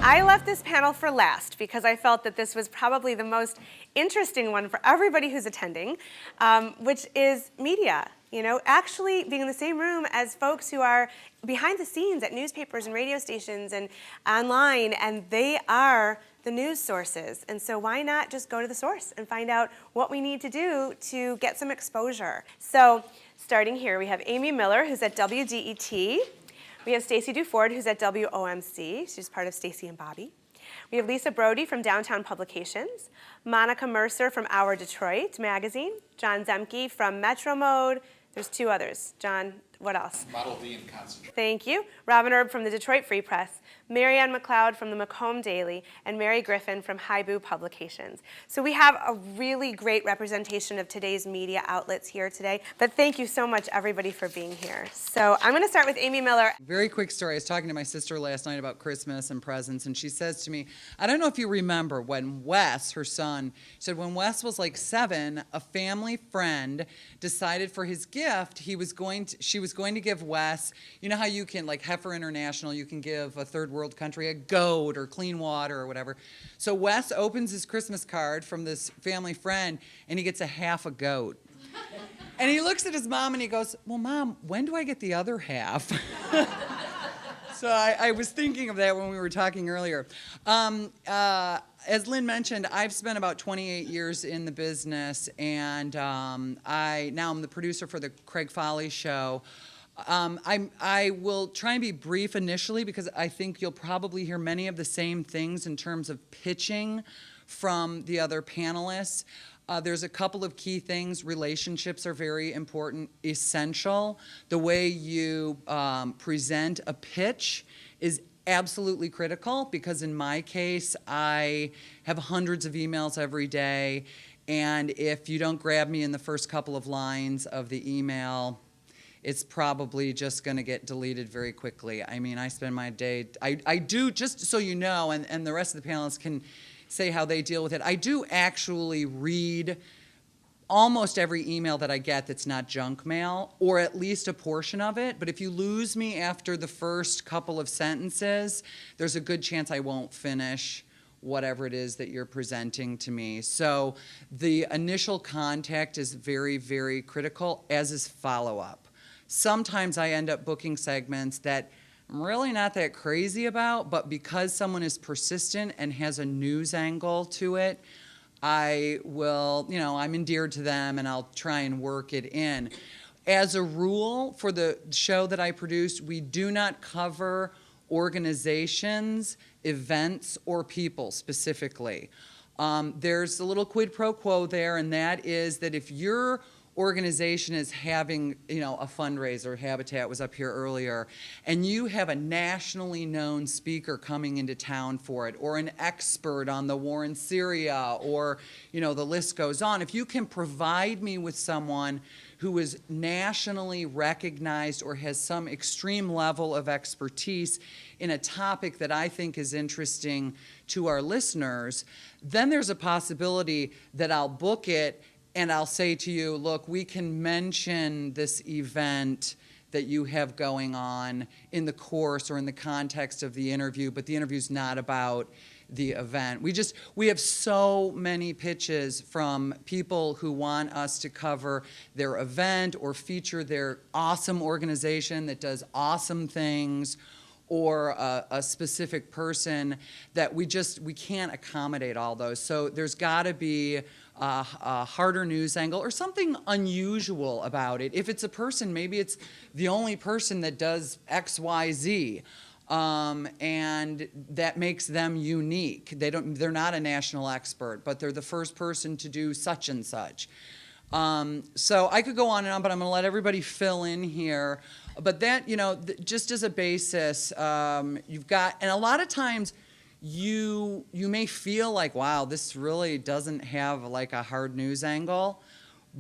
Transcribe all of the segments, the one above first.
I left this panel for last because I felt that this was probably the most interesting one for everybody who's attending, which is media. You know, actually being in the same room as folks who are behind the scenes at newspapers and radio stations and online, and they are the news sources. And so why not just go to the source and find out what we need to do to get some exposure? So starting here, we have Amy Miller, who's at WDET. We have Stacey Duford, who's at WOMC. She's part of Stacey and Bobby. We have Lisa Brody from Downtown Publications, Monica Mercer from Our Detroit magazine, John Zemke from Metro Mode. There's two others. John, what else? Model V and Concentrate. Thank you. Robin Erb from the Detroit Free Press, Marianne McLeod from the Macomb Daily, and Mary Griffin from Haibu Publications. So we have a really great representation of today's media outlets here today. But thank you so much, everybody, for being here. So I'm going to start with Amy Miller. Very quick story. I was talking to my sister last night about Christmas and presents, and she says to me, I don't know if you remember when Wes, her son, said when Wes was like 7, a family friend decided for his gift she was going to give Wes, you know how you can, like Heifer International, you can give a third world country a goat or clean water or whatever. So Wes opens his Christmas card from this family friend and he gets a half a goat. And he looks at his mom and he goes, well, Mom, when do I get the other half? So I was thinking of that when we were talking earlier. As Lynn mentioned, I've spent about 28 years in the business, and now I'm the producer for the Craig Foley Show. I will try and be brief initially because I think you'll probably hear many of the same things in terms of pitching from the other panelists. There's a couple of key things. Relationships are very important, essential. The way you present a pitch is absolutely critical because in my case, I have hundreds of emails every day, and if you don't grab me in the first couple of lines of the email, it's probably just going to get deleted very quickly. I mean, I spend my day, I do, just so you know, and the rest of the panelists can say how they deal with it, I do actually read almost every email that I get that's not junk mail, or at least a portion of it. But if you lose me after the first couple of sentences, there's a good chance I won't finish whatever it is that you're presenting to me. So the initial contact is very, very critical, as is follow-up. Sometimes I end up booking segments that I'm really not that crazy about, but because someone is persistent and has a news angle to it, I will, you know, I'm endeared to them and I'll try and work it in. As a rule, for the show that I produced, we do not cover organizations, events, or people specifically. There's a little quid pro quo there, and that is that if your organization is having, you know, a fundraiser, Habitat was up here earlier, and you have a nationally known speaker coming into town for it, or an expert on the war in Syria, or, you know, the list goes on. If you can provide me with someone who is nationally recognized or has some extreme level of expertise in a topic that I think is interesting to our listeners, then there's a possibility that I'll book it and I'll say to you, look, we can mention this event that you have going on in the course or in the context of the interview, but the interview's not about the event. We have so many pitches from people who want us to cover their event or feature their awesome organization that does awesome things, or a specific person, that we can't accommodate all those. So there's got to be a harder news angle or something unusual about it. If it's a person, maybe it's the only person that does X, Y, Z, and that makes them unique. They're not a national expert, but they're the first person to do such and such. So I could go on and on, but I'm going to let everybody fill in here. But that, you know, just as a basis, you've got, and a lot of times you may feel like, wow, this really doesn't have like a hard news angle,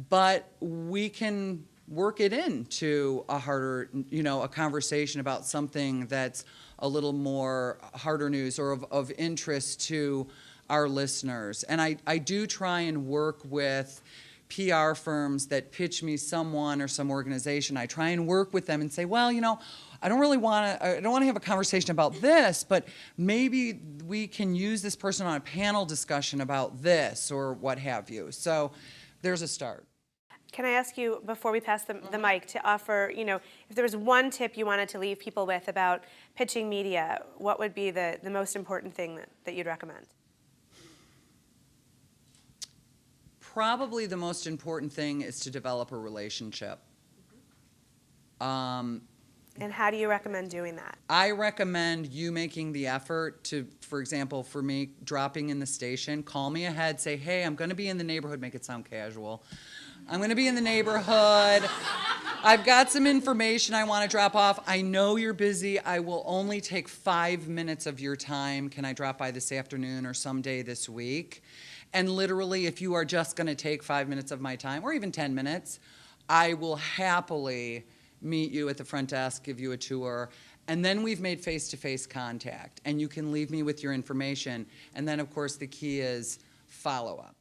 but we can work it into a harder, you know, a conversation about something that's a little more harder news or of interest to our listeners. And I do try and work with PR firms that pitch me someone or some organization, I try and work with them and say, well, I don't want to have a conversation about this, but maybe we can use this person on a panel discussion about this or what have you. So there's a start. Can I ask you, before we pass the mic, to offer, if there was one tip you wanted to leave people with about pitching media, what would be the most important thing that you'd recommend? Probably the most important thing is to develop a relationship. And how do you recommend doing that? I recommend you making the effort to, for example, for me, dropping in the station, call me ahead, say, hey, I'm going to be in the neighborhood, make it sound casual. I'm going to be in the neighborhood. I've got some information I want to drop off. I know you're busy. I will only take 5 minutes of your time. Can I drop by this afternoon or someday this week? And literally, if you are just going to take 5 minutes of my time, or even 10 minutes, I will happily meet you at the front desk, give you a tour, and then we've made face-to-face contact, and you can leave me with your information. And then, of course, the key is follow-up.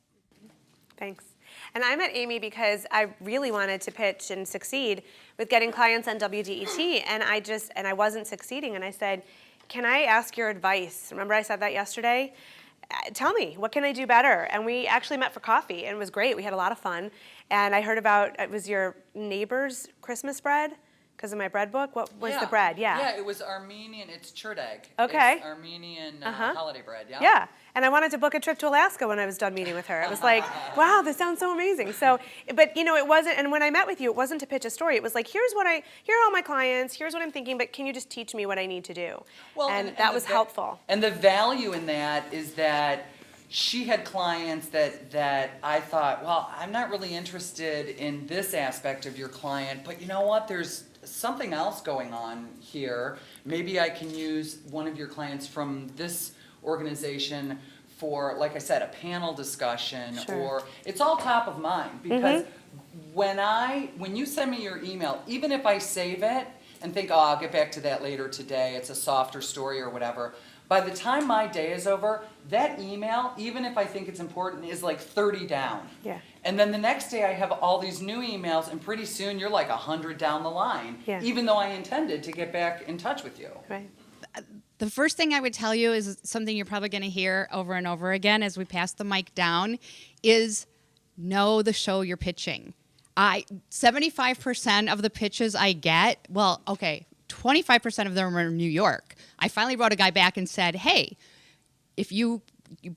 Thanks. And I met Amy because I really wanted to pitch and succeed with getting clients on WDET, and I wasn't succeeding, and I said, can I ask your advice? Remember I said that yesterday? Tell me, what can I do better? And we actually met for coffee, and it was great. We had a lot of fun. And I heard about, it was your neighbor's Christmas bread, because of my bread book. What was the bread? Yeah, it was Armenian. It's churdeg. Okay. It's Armenian holiday bread, yeah? Yeah. And I wanted to book a trip to Alaska when I was done meeting with her. I was like, wow, this sounds so amazing. So, but it wasn't, and when I met with you, it wasn't to pitch a story. It was like, here are all my clients, here's what I'm thinking, but can you just teach me what I need to do? Well, and that was helpful. And the value in that is that she had clients that I thought, well, I'm not really interested in this aspect of your client, but you know what, there's something else going on here. Maybe I can use one of your clients from this organization for, like I said, a panel discussion, or it's all top of mind, because when you send me your email, even if I save it and think, oh, I'll get back to that later today, it's a softer story or whatever, by the time my day is over, that email, even if I think it's important, is like 30 down. Yeah. And then the next day I have all these new emails, and pretty soon you're like 100 down the line, even though I intended to get back in touch with you. Right. The first thing I would tell you is something you're probably going to hear over and over again as we pass the mic down, is know the show you're pitching. 75% of the pitches I get, 25% of them are in New York. I finally wrote a guy back and said, hey, if you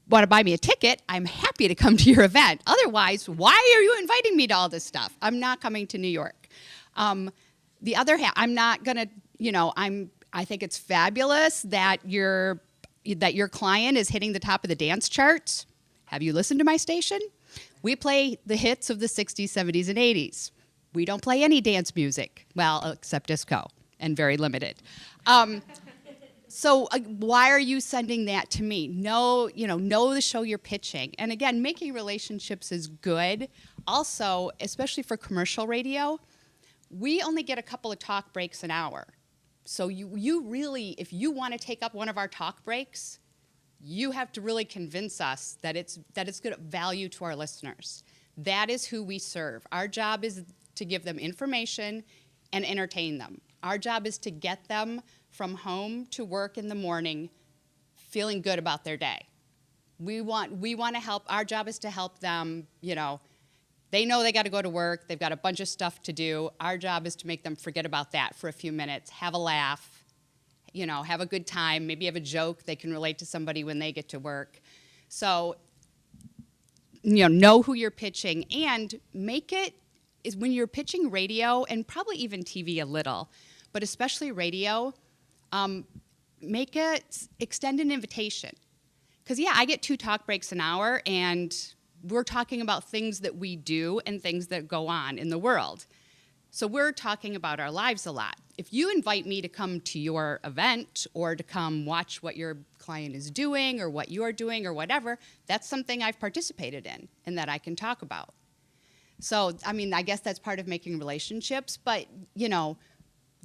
want to buy me a ticket, I'm happy to come to your event. Otherwise, why are you inviting me to all this stuff? I'm not coming to New York. The other half, I'm not going to, I think it's fabulous that your client is hitting the top of the dance charts. Have you listened to my station? We play the hits of the 60s, 70s, and 80s. We don't play any dance music, well, except disco, and very limited. So why are you sending that to me? Know the show you're pitching. And again, making relationships is good. Also, especially for commercial radio, we only get a couple of talk breaks an hour. So you really, if you want to take up one of our talk breaks, you have to really convince us that it's good value to our listeners. That is who we serve. Our job is to give them information and entertain them. Our job is to get them from home to work in the morning feeling good about their day. We want to help. Our job is to help them, they know they got to go to work. They've got a bunch of stuff to do. Our job is to make them forget about that for a few minutes, have a laugh, have a good time, maybe have a joke they can relate to somebody when they get to work. So, know who you're pitching, and make it, is when you're pitching radio, and probably even TV a little, but especially radio, make it, extend an invitation. Because, I get 2 talk breaks an hour, and we're talking about things that we do and things that go on in the world. So we're talking about our lives a lot. If you invite me to come to your event or to come watch what your client is doing or what you're doing or whatever, that's something I've participated in and that I can talk about. So, I guess that's part of making relationships, but,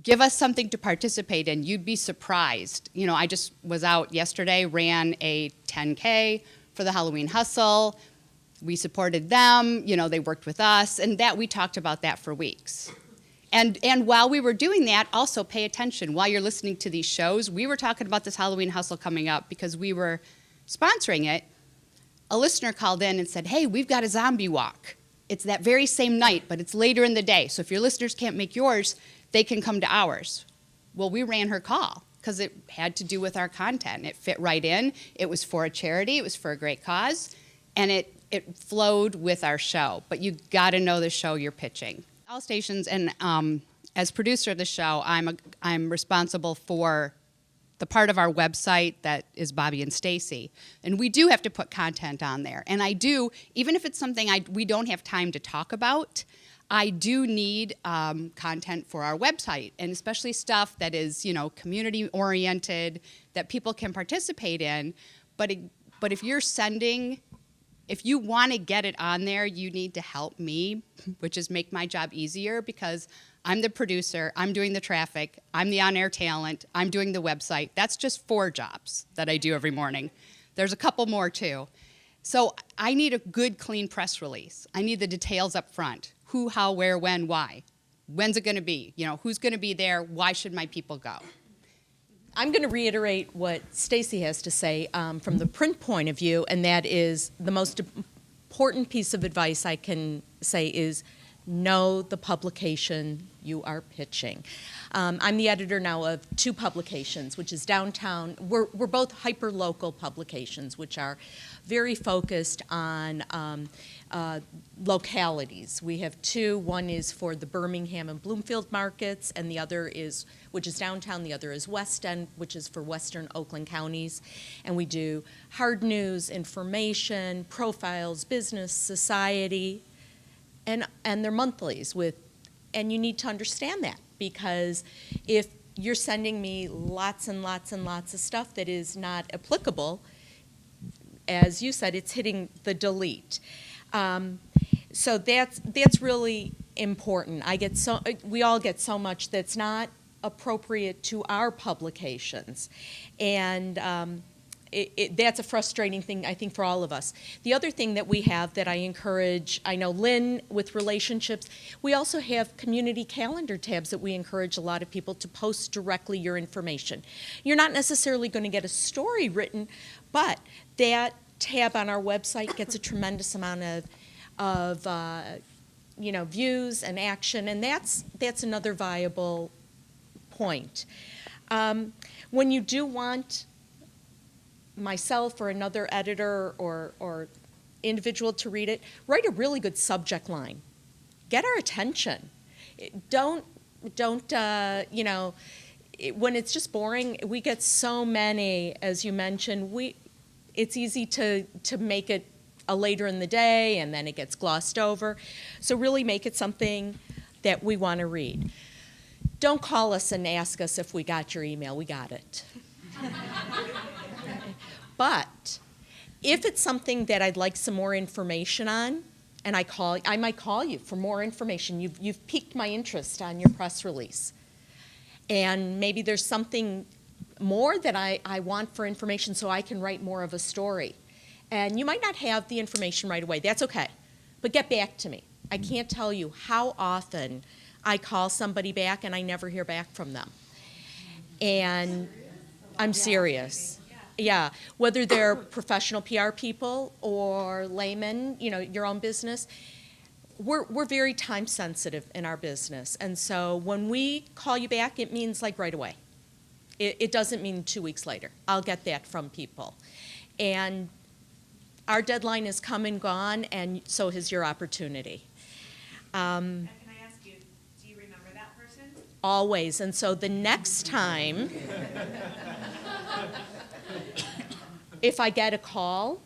give us something to participate in. You'd be surprised. I just was out yesterday, ran a 10K for the Halloween Hustle. We supported them, you know, they worked with us, and that we talked about that for weeks. And while we were doing that, also pay attention. While you're listening to these shows, we were talking about this Halloween hustle coming up because we were sponsoring it. A listener called in and said, hey, we've got a zombie walk. It's that very same night, but it's later in the day. So if your listeners can't make yours, they can come to ours. Well, we ran her call because it had to do with our content. It fit right in. It was for a charity. It was for a great cause. And it flowed with our show. But you got to know the show you're pitching. All stations, and as producer of the show, I'm responsible for the part of our website that is Bobby and Stacy, and we do have to put content on there. And I do, even if it's something we don't have time to talk about, I do need content for our website, and especially stuff that is, you know, community oriented that people can participate in. But if you're sending. If you want to get it on there, you need to help me, which is make my job easier because I'm the producer, I'm doing the traffic, I'm the on-air talent, I'm doing the website. That's just 4 jobs that I do every morning. There's a couple more too. So I need a good, clean press release. I need the details up front. Who, how, where, when, why. When's it going to be? You know, who's going to be there? Why should my people go? I'm going to reiterate what Stacy has to say from the print point of view, and that is the most important piece of advice I can say is know the publication you are pitching. I'm the editor now of 2 publications, which is Downtown. We're both hyper-local publications, which are very focused on localities. We have 2. One is for the Birmingham and Bloomfield markets, and the other is, which is Downtown, the other is West End, which is for Western Oakland counties. And we do hard news, information, profiles, business, society, and they're monthlies with, and you need to understand that, because if you're sending me lots and lots and lots of stuff that is not applicable, as you said, it's hitting the delete. So that's really important. We all get so much that's not appropriate to our publications, and that's a frustrating thing, I think, for all of us. The other thing that we have that I encourage, I know Lynn with relationships, we also have community calendar tabs that we encourage a lot of people to post directly your information. You're not necessarily going to get a story written, but that tab on our website gets a tremendous amount of views and action, and that's another viable point. When you do want myself or another editor or individual to read it, write a really good subject line. Get our attention. Don't when it's just boring, we get so many, as you mentioned, it's easy to make it a later in the day and then it gets glossed over. So really make it something that we want to read. Don't call us and ask us if we got your email. We got it. But if it's something that I'd like some more information on, and I might call you for more information. You've piqued my interest on your press release. And maybe there's something more that I want for information so I can write more of a story. And you might not have the information right away. That's okay. But get back to me. I can't tell you how often I call somebody back and I never hear back from them. And I'm serious. Yeah, whether they're professional PR people or laymen, your own business, we're very time sensitive in our business. And so when we call you back, it means like right away. It doesn't mean 2 weeks later. I'll get that from people. And our deadline is come and gone, and so has your opportunity. And can I ask you, do you remember that person? Always. And so the next time, if I get a call,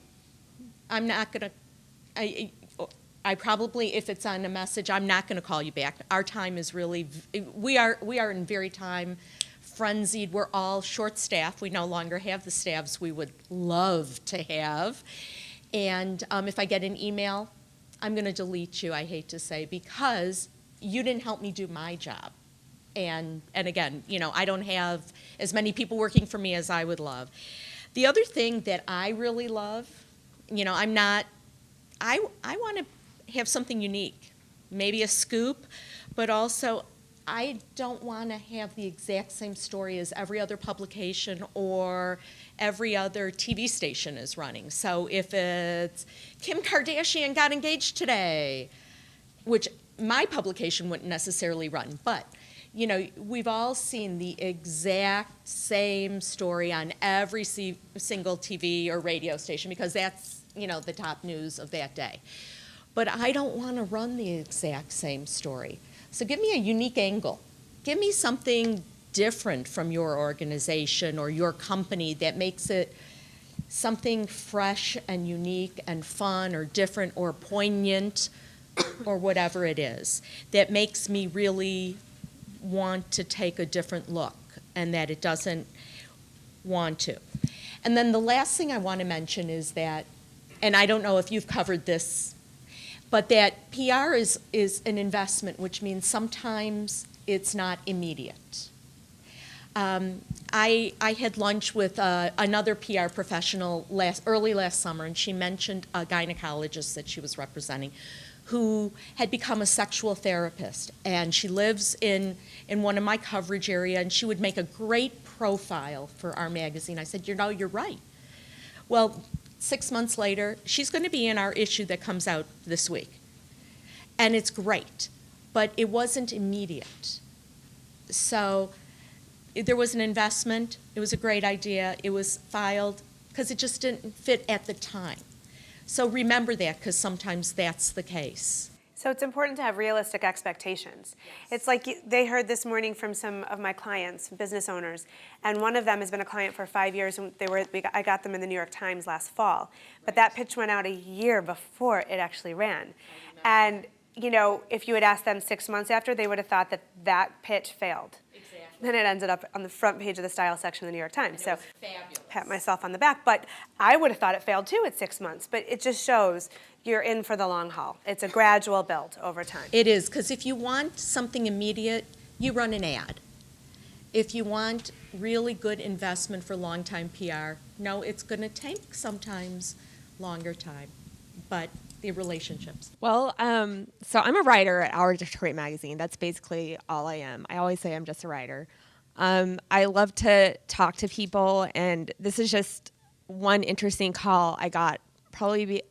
I'm not going to, I probably, if it's on a message, I'm not going to call you back. Our time is really, we are in very time frenzied. We're all short-staffed. We no longer have the staffs we would love to have. And if I get an email, I'm going to delete you, I hate to say, because you didn't help me do my job. And again, I don't have as many people working for me as I would love. The other thing that I really love, I'm not I want to have something unique, maybe a scoop, but also I don't want to have the exact same story as every other publication or every other TV station is running. So if it's Kim Kardashian got engaged today, which my publication wouldn't necessarily run, but you know, we've all seen the exact same story on every single TV or radio station because that's, you know, the top news of that day. But I don't want to run the exact same story. So give me a unique angle. Give me something different from your organization or your company that makes it something fresh and unique and fun or different or poignant or whatever it is that makes me really want to take a different look and that it doesn't want to. And then the last thing I want to mention is that, and I don't know if you've covered this, but that PR is an investment, which means sometimes it's not immediate. I had lunch with another PR professional early last summer, and she mentioned a gynecologist that she was representing who had become a sexual therapist, and she lives in one of my coverage area, and she would make a great profile for our magazine. I said, you know, you're right. Well, 6 months later, she's going to be in our issue that comes out this week. And it's great, but it wasn't immediate. So there was an investment. It was a great idea. It was filed because it just didn't fit at the time. So remember that because sometimes that's the case. So it's important to have realistic expectations. Yes. It's like they heard this morning from some of my clients, business owners, and one of them has been a client for 5 years, and I got them in the New York Times last fall. But that pitch went out a year before it actually ran. And you know, if you had asked them 6 months after, they would have thought that that pitch failed. Exactly. Then it ended up on the front page of the style section of the New York Times. So pat myself on the back. But I would have thought it failed too at 6 months. But it just shows you're in for the long haul. It's a gradual build over time. It is, because if you want something immediate, you run an ad. If you want really good investment for long-time PR, no, it's going to take sometimes longer time. But the relationships. Well, so I'm a writer at Our Detroit magazine. That's basically all I am. I always say I'm just a writer. I love to talk to people, and this is just one interesting call I got probably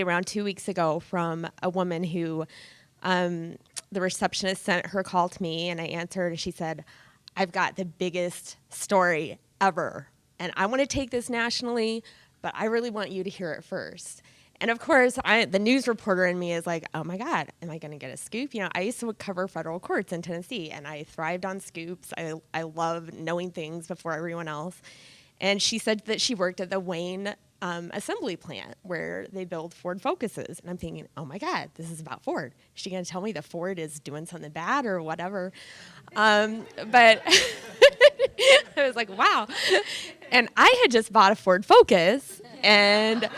around 2 weeks ago from a woman who the receptionist sent her call to me, and I answered, and she said, I've got the biggest story ever, and I want to take this nationally, but I really want you to hear it first. And of course, the news reporter in me is like, oh my God, am I going to get a scoop? You know, I used to cover federal courts in Tennessee, and I thrived on scoops. I love knowing things before everyone else. And she said that she worked at the Wayne assembly plant where they build Ford Focuses. And I'm thinking, oh my God, this is about Ford. Is she going to tell me the Ford is doing something bad or whatever? But I was like, wow. And I had just bought a Ford Focus, and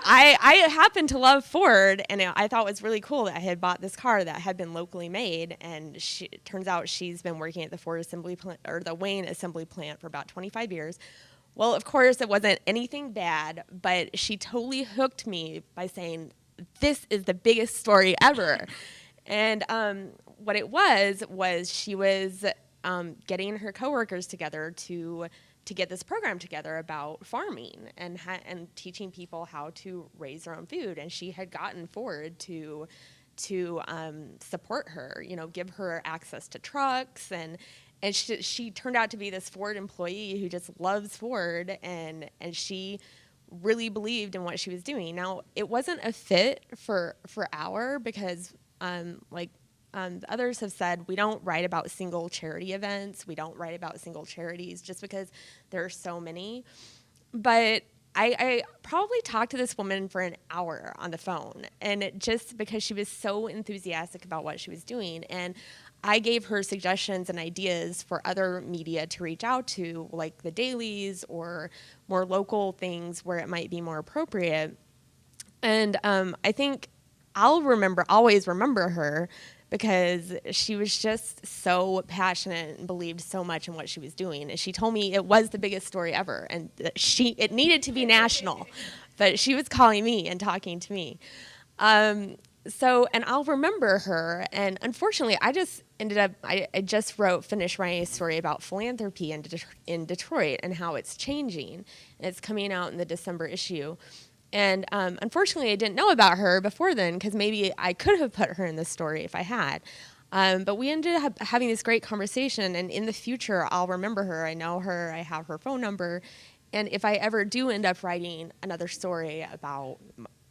I happen to love Ford, and I thought it was really cool that I had bought this car that had been locally made, and it turns out she's been working at the Ford assembly plant, or the Wayne assembly plant, for about 25 years. Well, of course, it wasn't anything bad, but she totally hooked me by saying, this is the biggest story ever. And what it was she was getting her coworkers together to get this program together about farming and teaching people how to raise their own food. And she had gotten Ford to support her, you know, give her access to trucks, and she turned out to be this Ford employee who just loves Ford, and she really believed in what she was doing. Now, it wasn't a fit for our, because others have said, we don't write about single charity events. We don't write about single charities just because there are so many. But I probably talked to this woman for an hour on the phone, and just because she was so enthusiastic about what she was doing. And I gave her suggestions and ideas for other media to reach out to, like the dailies or more local things where it might be more appropriate. And I think I'll always remember her, because she was just so passionate and believed so much in what she was doing. And she told me it was the biggest story ever, and it needed to be national. but she was calling me and talking to me. And I'll remember her. And unfortunately, I just ended up, I just finished writing a story about philanthropy in Detroit and how it's changing. And it's coming out in the December issue. And unfortunately, I didn't know about her before then, because maybe I could have put her in the story if I had. But we ended up having this great conversation. And in the future, I'll remember her. I know her. I have her phone number. And if I ever do end up writing another story about,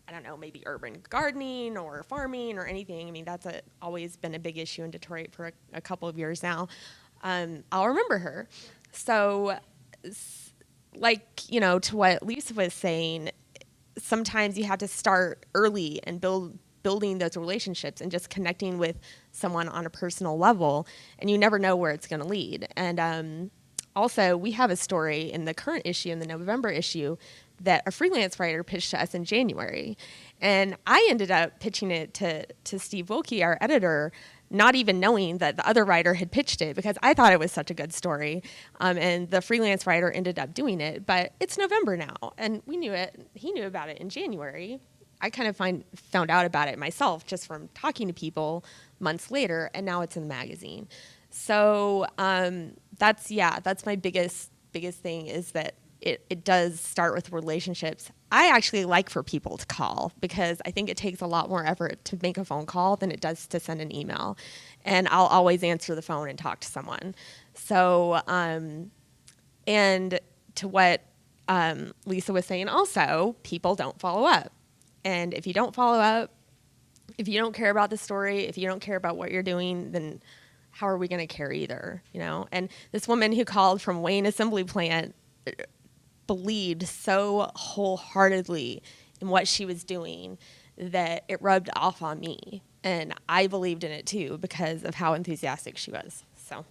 I don't know, maybe urban gardening or farming or anything. I mean, that's always been a big issue in Detroit for a couple of years now. I'll remember her. So, to what Lisa was saying, sometimes you have to start early and building those relationships and just connecting with someone on a personal level, and you never know where it's going to lead. And also, we have a story in the current issue, in the November issue, that a freelance writer pitched to us in January. And I ended up pitching it to Steve Wilkie, our editor, not even knowing that the other writer had pitched it, because I thought it was such a good story. And the freelance writer ended up doing it. But it's November now, and we knew it. He knew about it in January. I kind of found out about it myself just from talking to people months later, and now it's in the magazine. So that's my biggest thing, is that it does start with relationships. I actually like for people to call, because I think it takes a lot more effort to make a phone call than it does to send an email. And I'll always answer the phone and talk to someone. So, and to what Lisa was saying also, people don't follow up. And if you don't follow up, if you don't care about the story, if you don't care about what you're doing, then how are we going to care either, And this woman who called from Wayne Assembly Plant believed so wholeheartedly in what she was doing that it rubbed off on me. And I believed in it too, because of how enthusiastic she was. So,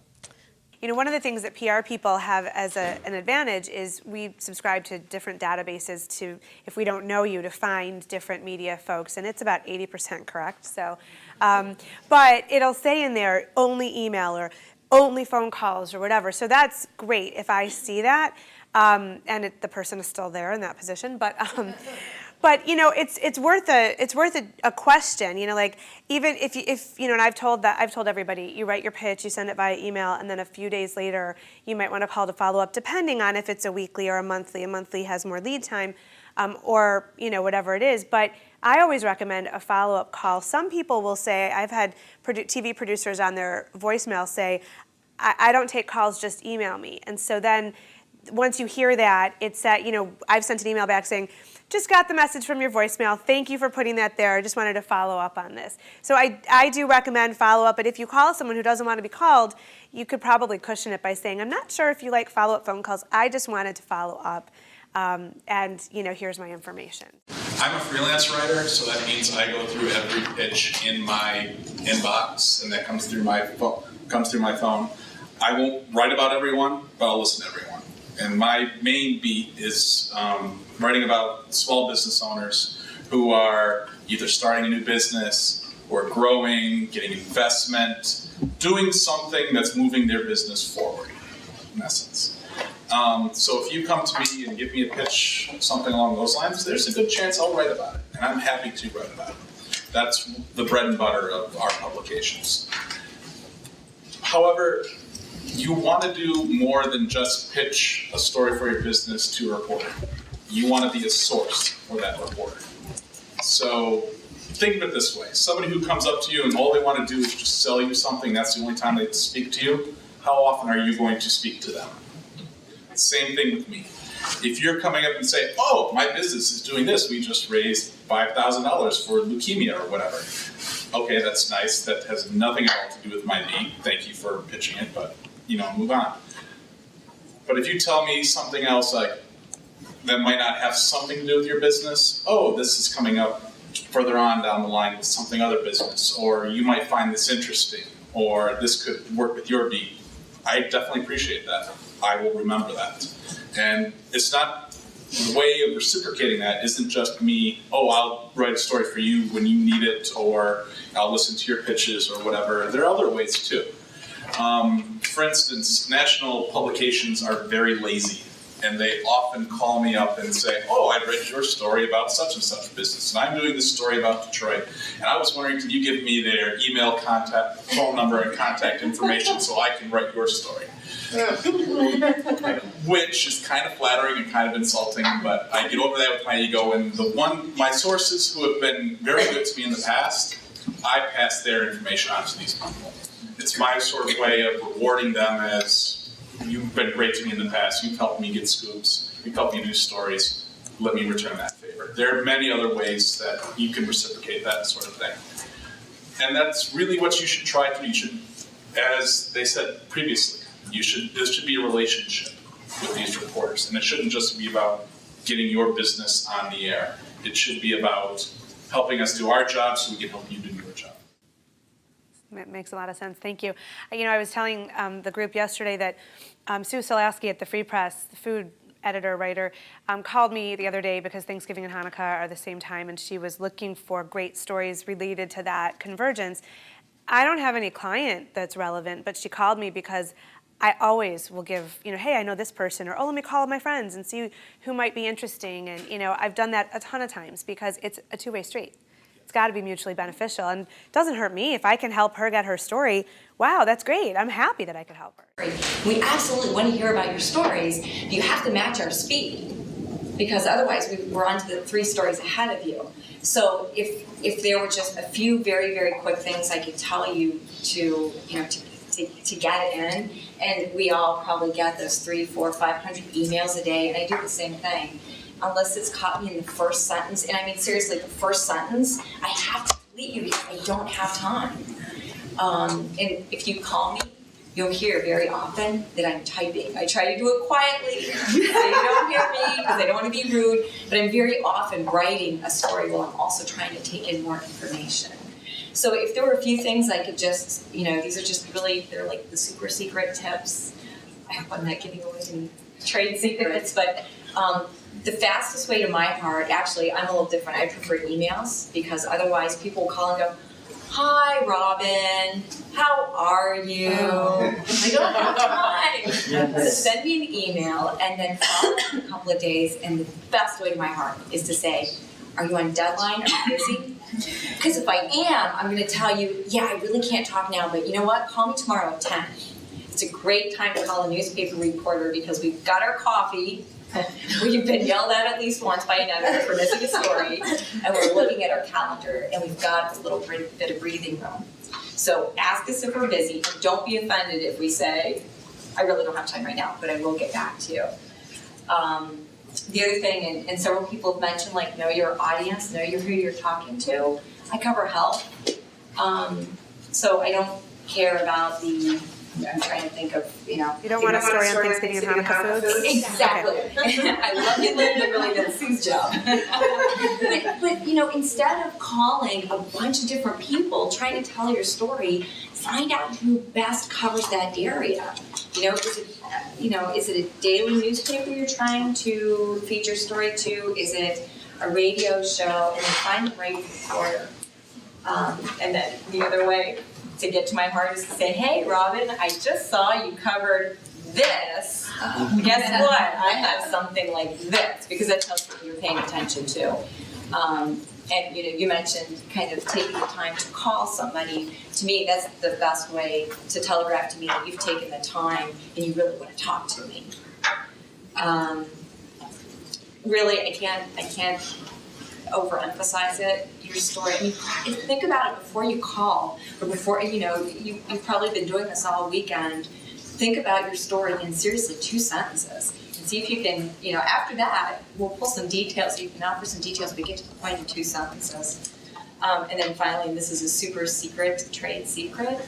one of the things that PR people have as an advantage is we subscribe to different databases to, if we don't know you, to find different media folks, and it's about 80% correct. So, but it'll say in there only email or only phone calls or whatever. So that's great if I see that. And the person is still there in that position, but it's worth a question. Like, even if and I've told everybody, you write your pitch, you send it via email, and then a few days later you might want to call to follow up, depending on if it's a weekly or a monthly. A monthly has more lead time, or whatever it is. But I always recommend a follow-up call. Some people will say, I've had TV producers on their voicemail say, I don't take calls, just email me. And so then, once you hear that, it's that, I've sent an email back saying, just got the message from your voicemail. Thank you for putting that there. I just wanted to follow up on this. So I do recommend follow-up, but if you call someone who doesn't want to be called, you could probably cushion it by saying, I'm not sure if you like follow-up phone calls. I just wanted to follow up, and here's my information. I'm a freelance writer, so that means I go through every pitch in my inbox, and that comes through my phone. I won't write about everyone, but I'll listen to everyone. And my main beat is writing about small business owners who are either starting a new business or growing, getting investment, doing something that's moving their business forward, in essence. So if you come to me and give me a pitch, something along those lines, there's a good chance I'll write about it. And I'm happy to write about it. That's the bread and butter of our publications. However, you want to do more than just pitch a story for your business to a reporter. You want to be a source for that reporter. So think of it this way. Somebody who comes up to you and all they want to do is just sell you something, that's the only time they speak to you, how often are you going to speak to them? Same thing with me. If you're coming up and say, oh, my business is doing this, we just raised $5,000 for leukemia or whatever. Okay, that's nice. That has nothing at all to do with my need. Thank you for pitching it, but move on. But if you tell me something else like that might not have something to do with your business, oh, this is coming up further on down the line with something other business, or you might find this interesting, or this could work with your beat, I definitely appreciate that. I will remember that. And it's not, the way of reciprocating that isn't just me, oh, I'll write a story for you when you need it, or I'll listen to your pitches or whatever. There are other ways too. For instance, national publications are very lazy and they often call me up and say, oh, I read your story about such and such business, and I'm doing this story about Detroit. And I was wondering, can you give me their email, contact, phone number, and contact information so I can write your story? Which is kind of flattering and kind of insulting, but I get over that with my ego. And my sources who have been very good to me in the past, I pass their information on to these people. It's my sort of way of rewarding them as, you've been great to me in the past, you've helped me get scoops, you've helped me do stories, let me return that favor. There are many other ways that you can reciprocate that sort of thing. And that's really what you should try to do. You should, as they said previously, this should be a relationship with these reporters, and it shouldn't just be about getting your business on the air. It should be about helping us do our job so we can help you do your job. It makes a lot of sense. Thank you. I was telling the group yesterday that Sue Solowski at the Free Press, the food editor, writer, called me the other day because Thanksgiving and Hanukkah are the same time, and she was looking for great stories related to that convergence. I don't have any client that's relevant, but she called me because I always will give, hey, I know this person, or, oh, let me call my friends and see who might be interesting. And, I've done that a ton of times because it's a two-way street. It's got to be mutually beneficial. And it doesn't hurt me if I can help her get her story. Wow, that's great. I'm happy that I could help her. We absolutely want to hear about your stories, but you have to match our speed, because otherwise we're on to the 3 stories ahead of you. So if there were just a few very, very quick things I could tell you to get it in, and we all probably get those 300, 400, 500 emails a day, and I do the same thing. Unless it's caught me in the first sentence, and I mean seriously, the first sentence, I have to delete you because I don't have time. And if you call me, you'll hear very often that I'm typing. I try to do it quietly so you don't hear me because I don't want to be rude, but I'm very often writing a story while I'm also trying to take in more information. So if there were a few things I could just, these are just really, they're like the super secret tips. I hope I'm not giving away any trade secrets, but the fastest way to my heart, actually, I'm a little different. I prefer emails because otherwise people will call and go, hi, Robin, how are you? I don't have time. So send me an email and then follow up in a couple of days, and the best way to my heart is to say, are you on deadline? Are you busy? Because if I am, I'm going to tell you, yeah, I really can't talk now, but you know what? Call me tomorrow at 10. It's a great time to call a newspaper reporter because we've got our coffee, we've been yelled at least once by an editor for missing a story, and we're looking at our calendar, and we've got a little bit of breathing room. So ask us if we're busy, and don't be offended if we say, I really don't have time right now, but I will get back to you. The other thing, and several people have mentioned, know your audience, know who you're talking to. I cover health, so I don't care about I'm trying to think of, You don't want a story on Thanksgiving and Hanukkah foods? Exactly. Okay. I love you, Linda, really, that's Sue's job. but instead of calling a bunch of different people trying to tell your story, find out who best covers that area. Is it a daily newspaper you're trying to feed your story to? Is it a radio show? And then find the right reporter. And then the other way to get to my heart is to say, hey, Robin, I just saw you covered this. Guess what? I have something like this, because that tells me you're paying attention to. And you mentioned kind of taking the time to call somebody. To me, that's the best way to telegraph to me that you've taken the time and you really want to talk to me. Really, I can't overemphasize it. Your story. I mean, think about it before you call, or before you've probably been doing this all weekend. Think about your story in seriously 2 sentences. See if you can, after that, we'll pull some details. You can offer some details, but get to the point in 2 sentences. And then finally, and this is a super secret, trade secret,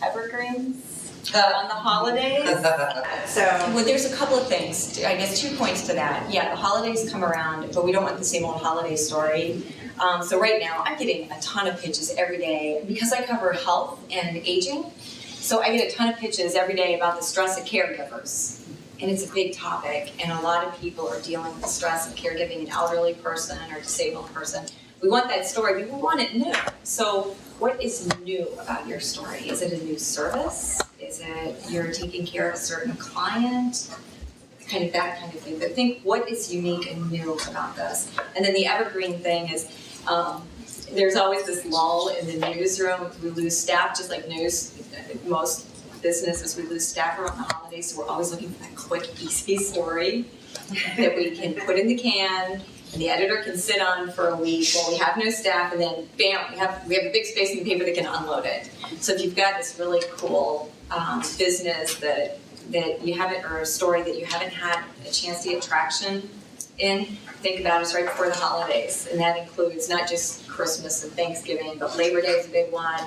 evergreens on the holidays. Well, there's a couple of things, I guess 2 points to that. Yeah, the holidays come around, but we don't want the same old holiday story. So right now, I'm getting a ton of pitches every day because I cover health and aging. So I get a ton of pitches every day about the stress of caregivers. And it's a big topic, and a lot of people are dealing with the stress of caregiving an elderly person or disabled person. We want that story, but we want it new. So what is new about your story? Is it a new service? Is it you're taking care of a certain client? kind of that kind of thing. But think what is unique and new about this. And then the evergreen thing is, there's always this lull in the newsroom. We lose staff, just like most businesses, we lose staff around the holidays, so we're always looking for that quick, easy story that we can put in the can, and the editor can sit on for a week while we have no staff, and then bam, we have a big space in the paper that can unload it. So if you've got this really cool business that you haven't, or a story that you haven't had a chance to get traction in, think about it right before the holidays, and that includes not just Christmas and Thanksgiving, but Labor Day is a big one,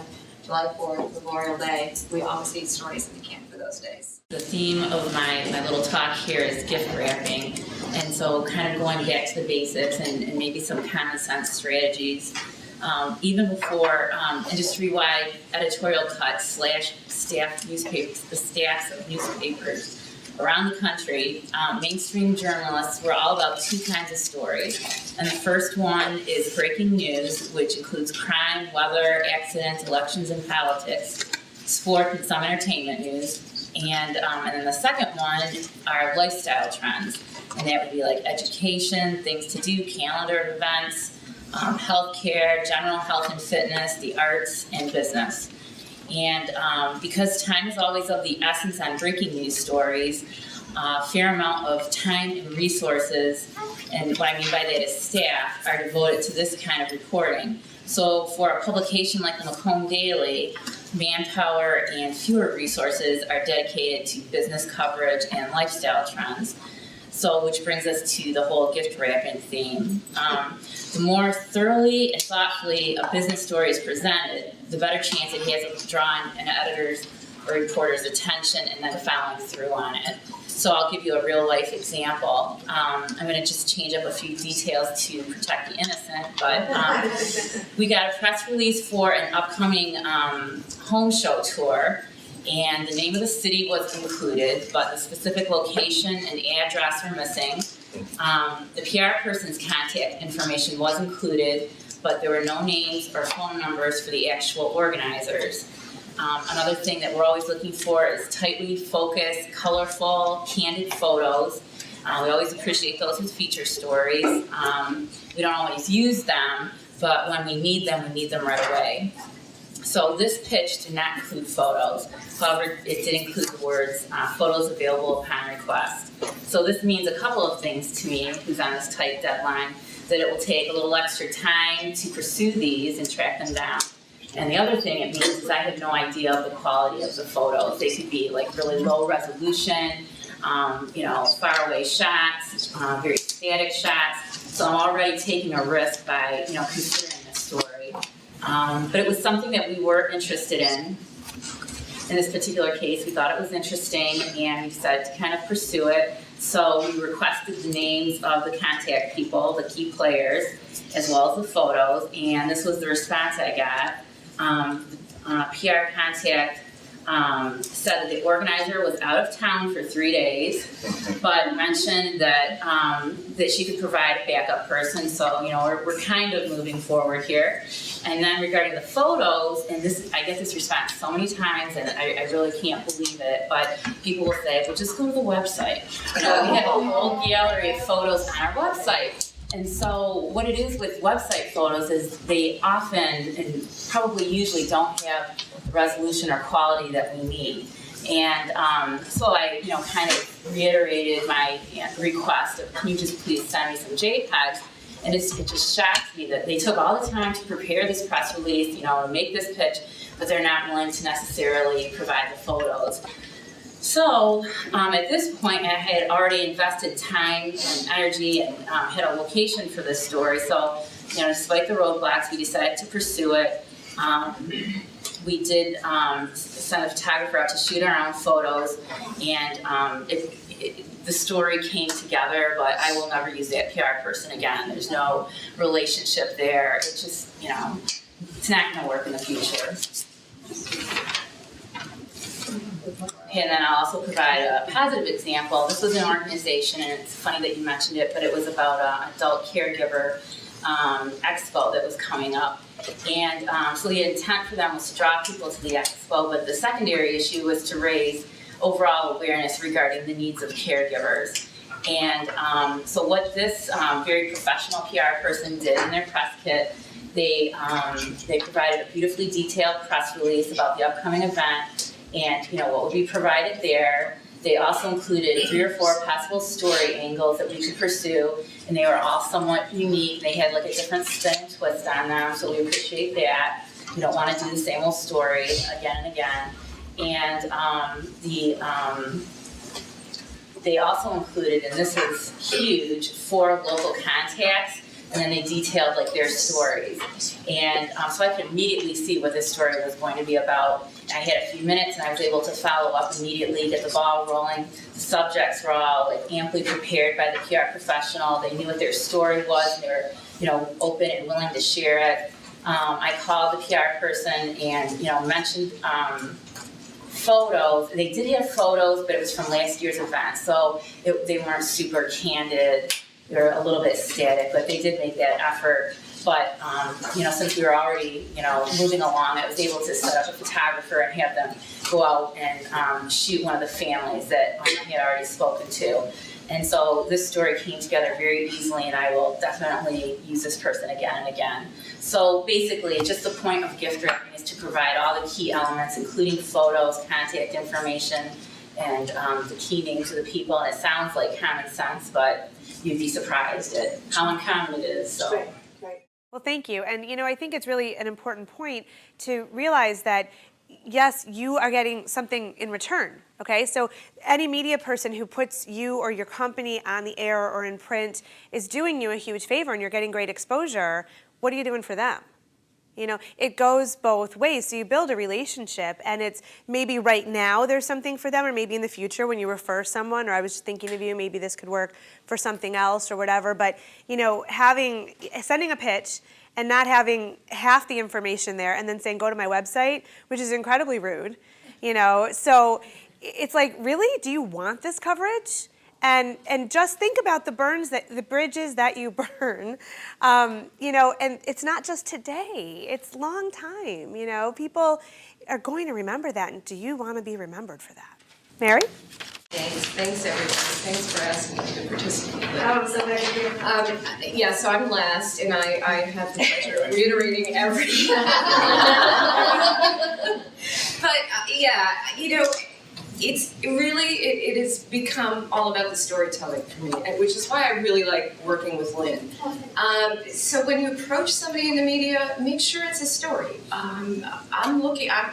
July 4th, Memorial Day. We always need stories in the can for those days. The theme of my little talk here is gift wrapping, and so kind of going back to the basics and maybe some common sense strategies. Even before industry-wide editorial cuts / staff newspapers, the staffs of newspapers around the country, mainstream journalists were all about two kinds of stories. And the first one is breaking news, which includes crime, weather, accidents, elections, and politics, sport, and some entertainment news. And then the second one are lifestyle trends. And that would be like education, things to do, calendar of events, healthcare, general health and fitness, the arts, and business. And because time is always of the essence on breaking news stories, a fair amount of time and resources, and what I mean by that is staff, are devoted to this kind of reporting. So for a publication like the Macomb Daily, manpower and fewer resources are dedicated to business coverage and lifestyle trends. So, which brings us to the whole gift wrapping theme. The more thoroughly and thoughtfully a business story is presented, the better chance it has of drawing an editor's or reporter's attention and then following through on it. So I'll give you a real life example. I'm going to just change up a few details to protect the innocent, but we got a press release for an upcoming home show tour. And the name of the city was included, but the specific location and address were missing. The PR person's contact information was included, but there were no names or phone numbers for the actual organizers. Another thing that we're always looking for is tightly focused, colorful, candid photos. We always appreciate those with feature stories. We don't always use them, but when we need them right away. So this pitch did not include photos. However, it did include the words, photos available upon request. So this means a couple of things to me, who's on this tight deadline, that it will take a little extra time to pursue these and track them down. And the other thing it means is I have no idea of the quality of the photos. They could be like really low resolution, faraway shots, very static shots. So I'm already taking a risk by, considering this story. But it was something that we were interested in. In this particular case, we thought it was interesting, and we decided to kind of pursue it. So we requested the names of the contact people, the key players, as well as the photos, and this was the response I got. PR contact said that the organizer was out of town for 3 days, but mentioned that that she could provide a backup person. So we're kind of moving forward here. And then regarding the photos, and this I get this response so many times, and I really can't believe it. But people will say, "Well, just go to the website." We have a whole gallery of photos on our website. And so what it is with website photos is they often and probably usually don't have the resolution or quality that we need. And so I, kind of reiterated my request of, can you just please send me some JPEGs? And it just shocks me that they took all the time to prepare this press release, and make this pitch, but they're not willing to necessarily provide the photos. So at this point, I had already invested time and energy and had a location for this story. So, despite the roadblocks, we decided to pursue it. We did send a photographer out to shoot our own photos, and the story came together, but I will never use that PR person again. There's no relationship there. It's just, it's not going to work in the future. And then I'll also provide a positive example. This was an organization, and it's funny that you mentioned it, but it was about an adult caregiver expo that was coming up. And so the intent for them was to draw people to the expo, but the secondary issue was to raise overall awareness regarding the needs of caregivers. And so what this very professional PR person did in their press kit, they provided a beautifully detailed press release about the upcoming event and what would be provided there. They also included 3 or 4 possible story angles that we could pursue, and they were all somewhat unique. They had like a different spin and twist on them, so we appreciate that. We don't want to do the same old story again and again. And they also included, and this is huge, 4 local contacts, and then they detailed like their stories. And so I could immediately see what this story was going to be about. I had a few minutes and I was able to follow up immediately, get the ball rolling. The subjects were all like amply prepared by the PR professional. They knew what their story was, and they were open and willing to share it. I called the PR person and mentioned photos. They did have photos, but it was from last year's event, so they weren't super candid. They were a little bit static, but they did make that effort. But since we were already moving along, I was able to set up a photographer and have them go out and shoot one of the families that I had already spoken to. And so this story came together very easily, and I will definitely use this person again and again. So basically, just the point of gift wrapping is to provide all the key elements, including photos, contact information, and the key names of the people. And it sounds like common sense, but you'd be surprised at how uncommon it is. So. Right. Well, thank you. And I think it's really an important point to realize that yes, you are getting something in return, okay? So any media person who puts you or your company on the air or in print is doing you a huge favor, and you're getting great exposure. What are you doing for them? It goes both ways. So you build a relationship, and it's maybe right now there's something for them, or maybe in the future when you refer someone, or I was just thinking of you, maybe this could work for something else or whatever. But, sending a pitch and not having half the information there and then saying, go to my website, which is incredibly rude, So it's like, really? Do you want this coverage? And just think about the bridges that you burn, and it's not just today, it's long time, people are going to remember that, and do you want to be remembered for that? Mary? Thanks everyone. Thanks for asking me to participate. Oh, so glad you're here. Yeah, so I'm last, and I have the pleasure of reiterating everything. But it's really, it has become all about the storytelling for me, which is why I really like working with Lynn. So when you approach somebody in the media, make sure it's a story. I'm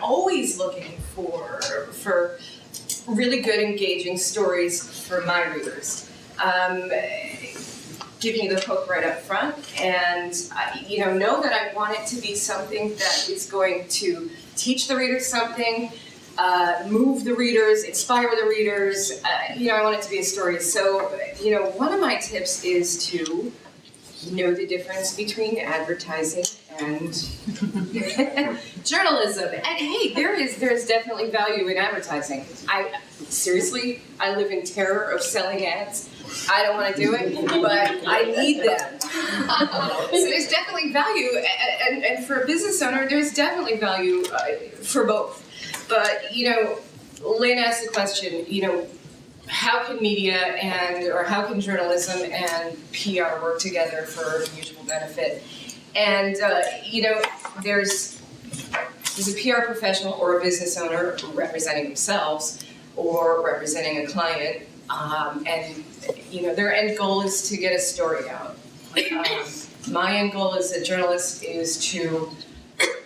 always looking for really good, engaging stories for my readers. Give me the hook right up front, and know that I want it to be something that is going to teach the readers something, move the readers, inspire the readers. I want it to be a story. So, one of my tips is to know the difference between advertising and journalism. And hey, there's definitely value in advertising. I live in terror of selling ads. I don't want to do it, but I need them. So there's definitely value, and for a business owner, there's definitely value for both. But, Lynn asked the question, how can media or how can journalism and PR work together for mutual benefit? And, there's a PR professional or a business owner representing themselves or representing a client, and, their end goal is to get a story out. My end goal as a journalist is to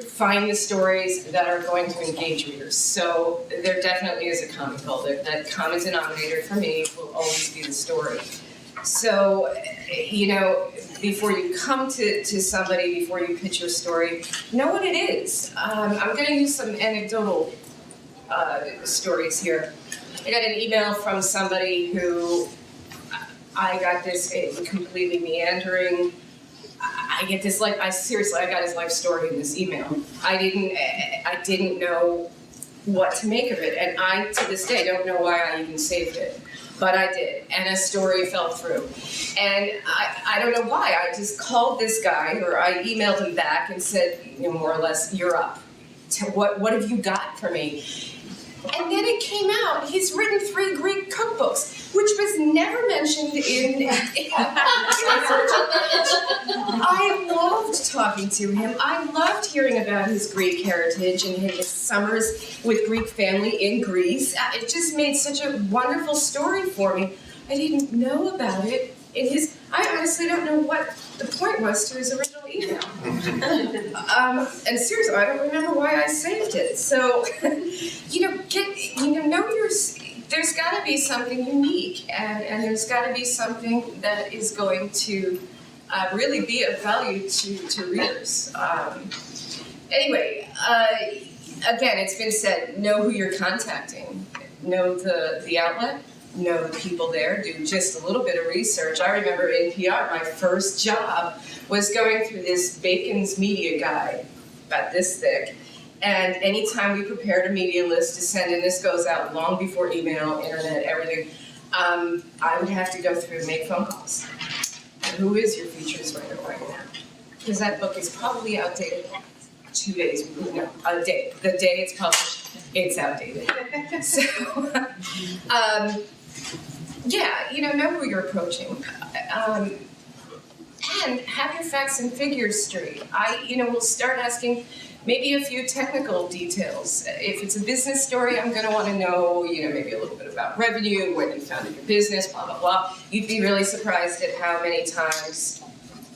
find the stories that are going to engage readers. So there definitely is a common goal. That common denominator for me will always be the story. So, before you come to somebody, before you pitch your story, know what it is. I'm going to use some anecdotal stories here. I got an email from somebody who I got this completely meandering. I get this I got his life story in this email. I didn't know what to make of it, and I to this day don't know why I even saved it, but I did, and a story fell through, and I don't know why. I just called this guy, or I emailed him back and said, more or less, you're up. What have you got for me? And then it came out, he's written 3 Greek cookbooks, which was never mentioned in I loved talking to him. I loved hearing about his Greek heritage and his summers with Greek family in Greece. It just made such a wonderful story for me. I didn't know about it in his, I honestly don't know what the point was to his original email. And seriously, I don't remember why I saved it. So, there's got to be something unique, and there's got to be something that is going to really be of value to readers. Anyway, again, it's been said, know who you're contacting, know the outlet, know the people there, do just a little bit of research. I remember in PR, my first job was going through this Bacon's media guide, about this thick, and anytime we prepared a media list to send in, this goes out long before email, internet, everything, I would have to go through and make phone calls. And who is your features writer right now? Because that book is probably outdated 2 days, no, a day. The day it's published, it's outdated. So, know who you're approaching. And have your facts and figures straight. We'll start asking maybe a few technical details. If it's a business story, I'm going to want to know, maybe a little bit about revenue, when you founded your business, blah, blah, blah. You'd be really surprised at how many times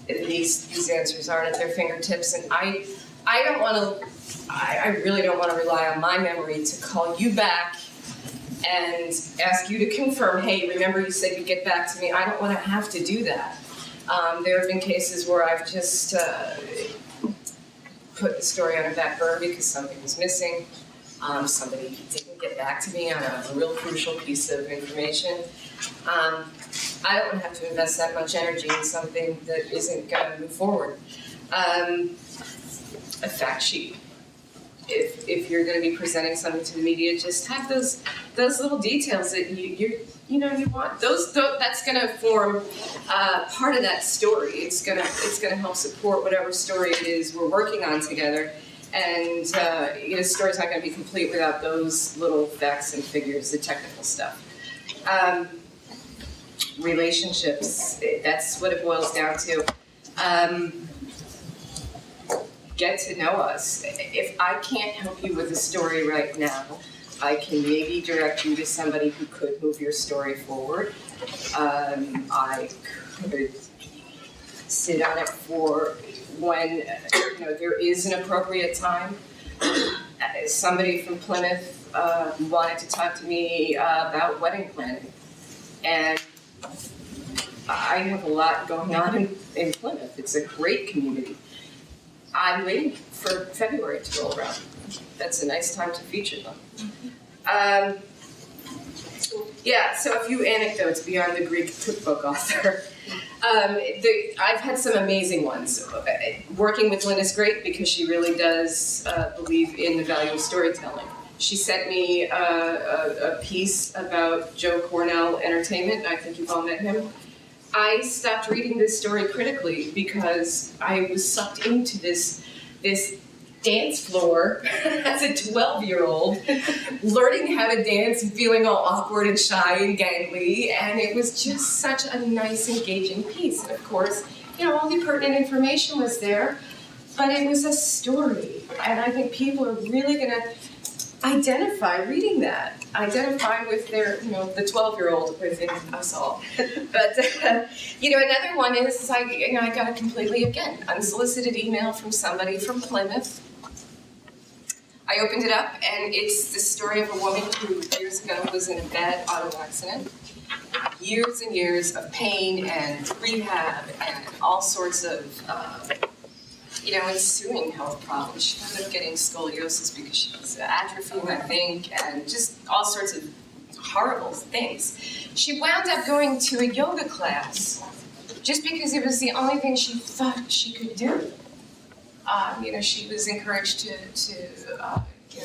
these answers aren't at their fingertips. And I really don't want to rely on my memory to call you back and ask you to confirm, hey, remember you said you'd get back to me. I don't want to have to do that. There have been cases where I've just put the story on a back burner because something was missing. Somebody didn't get back to me on a real crucial piece of information. I don't want to have to invest that much energy in something that isn't going to move forward. A fact sheet. If you're going to be presenting something to the media, just have those little details that you want. That's going to form part of that story. It's going to help support whatever story it is we're working on together. And the story's not going to be complete without those little facts and figures, the technical stuff. Relationships. That's what it boils down to. Get to know us. If I can't help you with a story right now, I can maybe direct you to somebody who could move your story forward. I could sit on it for when there is an appropriate time. Somebody from Plymouth wanted to talk to me about wedding planning, and I have a lot going on in Plymouth. It's a great community. I'm waiting for February to roll around. That's a nice time to feature them. So a few anecdotes beyond the Greek cookbook author. I've had some amazing ones. Working with Linda's great because she really does believe in the value of storytelling. She sent me a piece about Joe Cornell Entertainment. I think you've all met him. I stopped reading this story critically because I was sucked into this dance floor as a 12-year-old, learning how to dance and feeling all awkward and shy and gangly, and it was just such a nice, engaging piece. And of course, all the pertinent information was there, but it was a story, and I think people are really going to identify reading that. Identify with their, the 12-year-old within us all. But, another one is, I got a completely, again, unsolicited email from somebody from Plymouth. I opened it up, and it's the story of a woman who years ago was in a bad auto accident. Years and years of pain and rehab and all sorts of ensuing health problems. She ended up getting scoliosis because she was atrophying, I think, and just all sorts of horrible things. She wound up going to a yoga class just because it was the only thing she thought she could do. She was encouraged to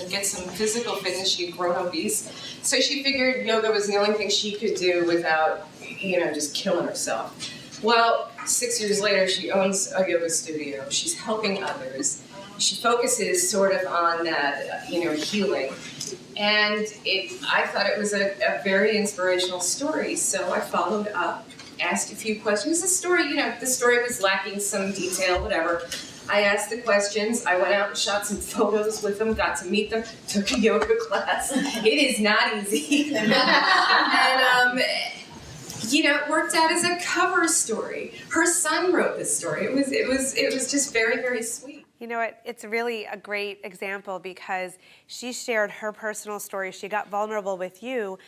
get some physical fitness. She had grown obese. So she figured yoga was the only thing she could do without, just killing herself. Well, 6 years later, she owns a yoga studio. She's helping others. She focuses sort of on that, healing. And I thought it was a very inspirational story, so I followed up, asked a few questions. The story was lacking some detail, whatever. I asked the questions, I went out and shot some photos with them, got to meet them, took a yoga class. It is not easy. And it worked out as a cover story. Her son wrote this story. It was just very, very sweet. You know what? It's really a great example because she shared her personal story. She got vulnerable with you,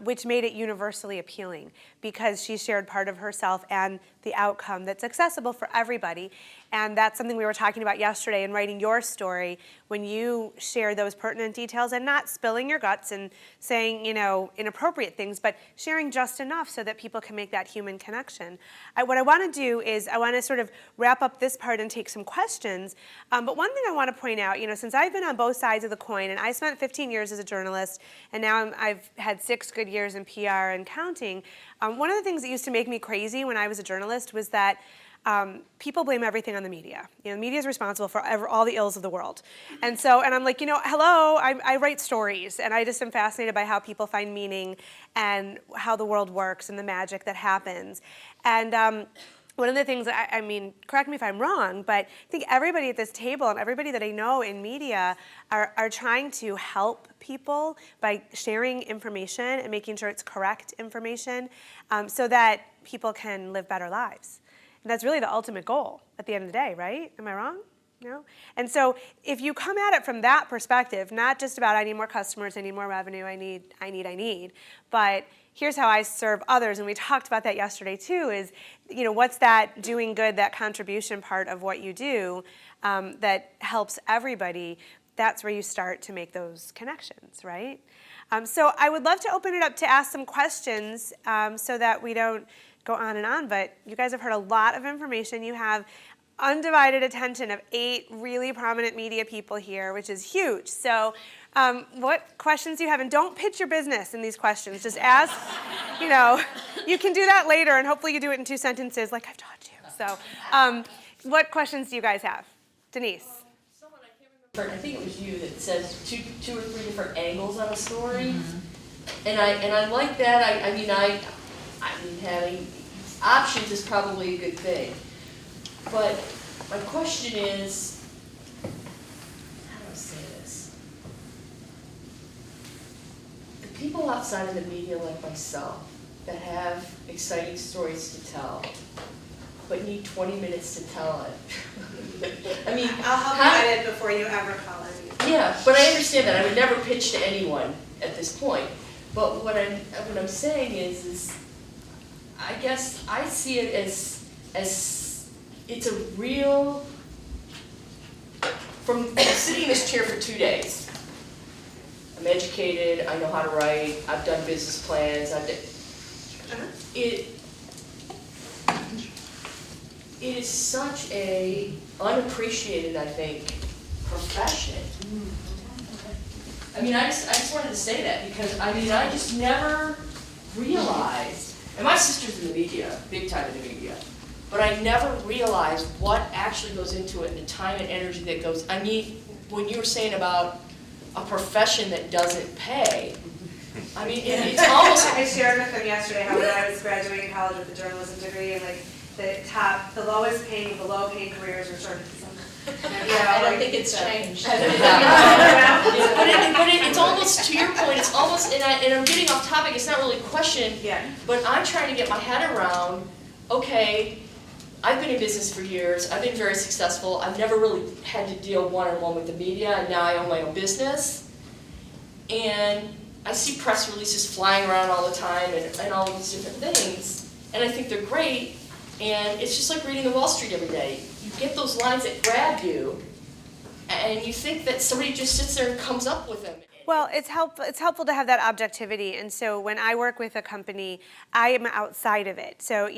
which made it universally appealing because she shared part of herself and the outcome that's accessible for everybody. And that's something we were talking about yesterday in writing your story, when you share those pertinent details and not spilling your guts and saying, inappropriate things, but sharing just enough so that people can make that human connection. What I want to do is I want to sort of wrap up this part and take some questions. But one thing I want to point out, since I've been on both sides of the coin, and I spent 15 years as a journalist, and now I've had 6 good years in PR and counting, one of the things that used to make me crazy when I was a journalist was that people blame everything on the media. The media is responsible for all the ills of the world. And I'm like, hello, I write stories, and I just am fascinated by how people find meaning and how the world works and the magic that happens. And one of the things, correct me if I'm wrong, but I think everybody at this table and everybody that I know in media are trying to help people by sharing information and making sure it's correct information so that people can live better lives. And that's really the ultimate goal at the end of the day, right? Am I wrong? No? And so if you come at it from that perspective, not just about I need more customers, I need more revenue, I need, but here's how I serve others, and we talked about that yesterday too, is what's that doing good, that contribution part of what you do that helps everybody, that's where you start to make those connections, right? So I would love to open it up to ask some questions so that we don't go on and on, but you guys have heard a lot of information. You have undivided attention of 8 really prominent media people here, which is huge. So what questions do you have? And don't pitch your business in these questions. Just ask, you can do that later, and hopefully you do it in 2 sentences like I've taught you. So what questions do you guys have? Denise. Someone, I can't remember, I think it was you, that says two or three different angles on a story. Mm-hmm. And I like that. I mean, having options is probably a good thing. But my question is, how do I say this? The people outside of the media like myself that have exciting stories to tell, but need 20 minutes to tell it. I mean, I'll help you edit before you ever call it. Yeah, but I understand that. I would never pitch to anyone at this point. But what I'm saying is I guess I see it as it's a real, from sitting in this chair for 2 days. I'm educated, I know how to write, I've done business plans, it is such a unappreciated, I think, profession. I mean, I just wanted to say that because, I just never realized, and my sister's in the media, big time in the media, but I never realized what actually goes into it and the time and energy that goes. When you were saying about a profession that doesn't pay, it's almost. I shared with them yesterday how when I was graduating college with a journalism degree, and the lowest paying of the low paying careers were sort of. I don't think it's changed. But it's almost, to your point, it's almost, and I'm getting off topic, it's not really a question, but I'm trying to get my head around, okay, I've been in business for years, I've been very successful, I've never really had to deal one-on-one with the media, and now I own my own business, and I see press releases flying around all the time and all these different things, and I think they're great, and it's just like reading the Wall Street every day. You get those lines that grab you, and you think that somebody just sits there and comes up with them. Well, it's helpful to have that objectivity, and so when I work with a company, I am outside of it. So,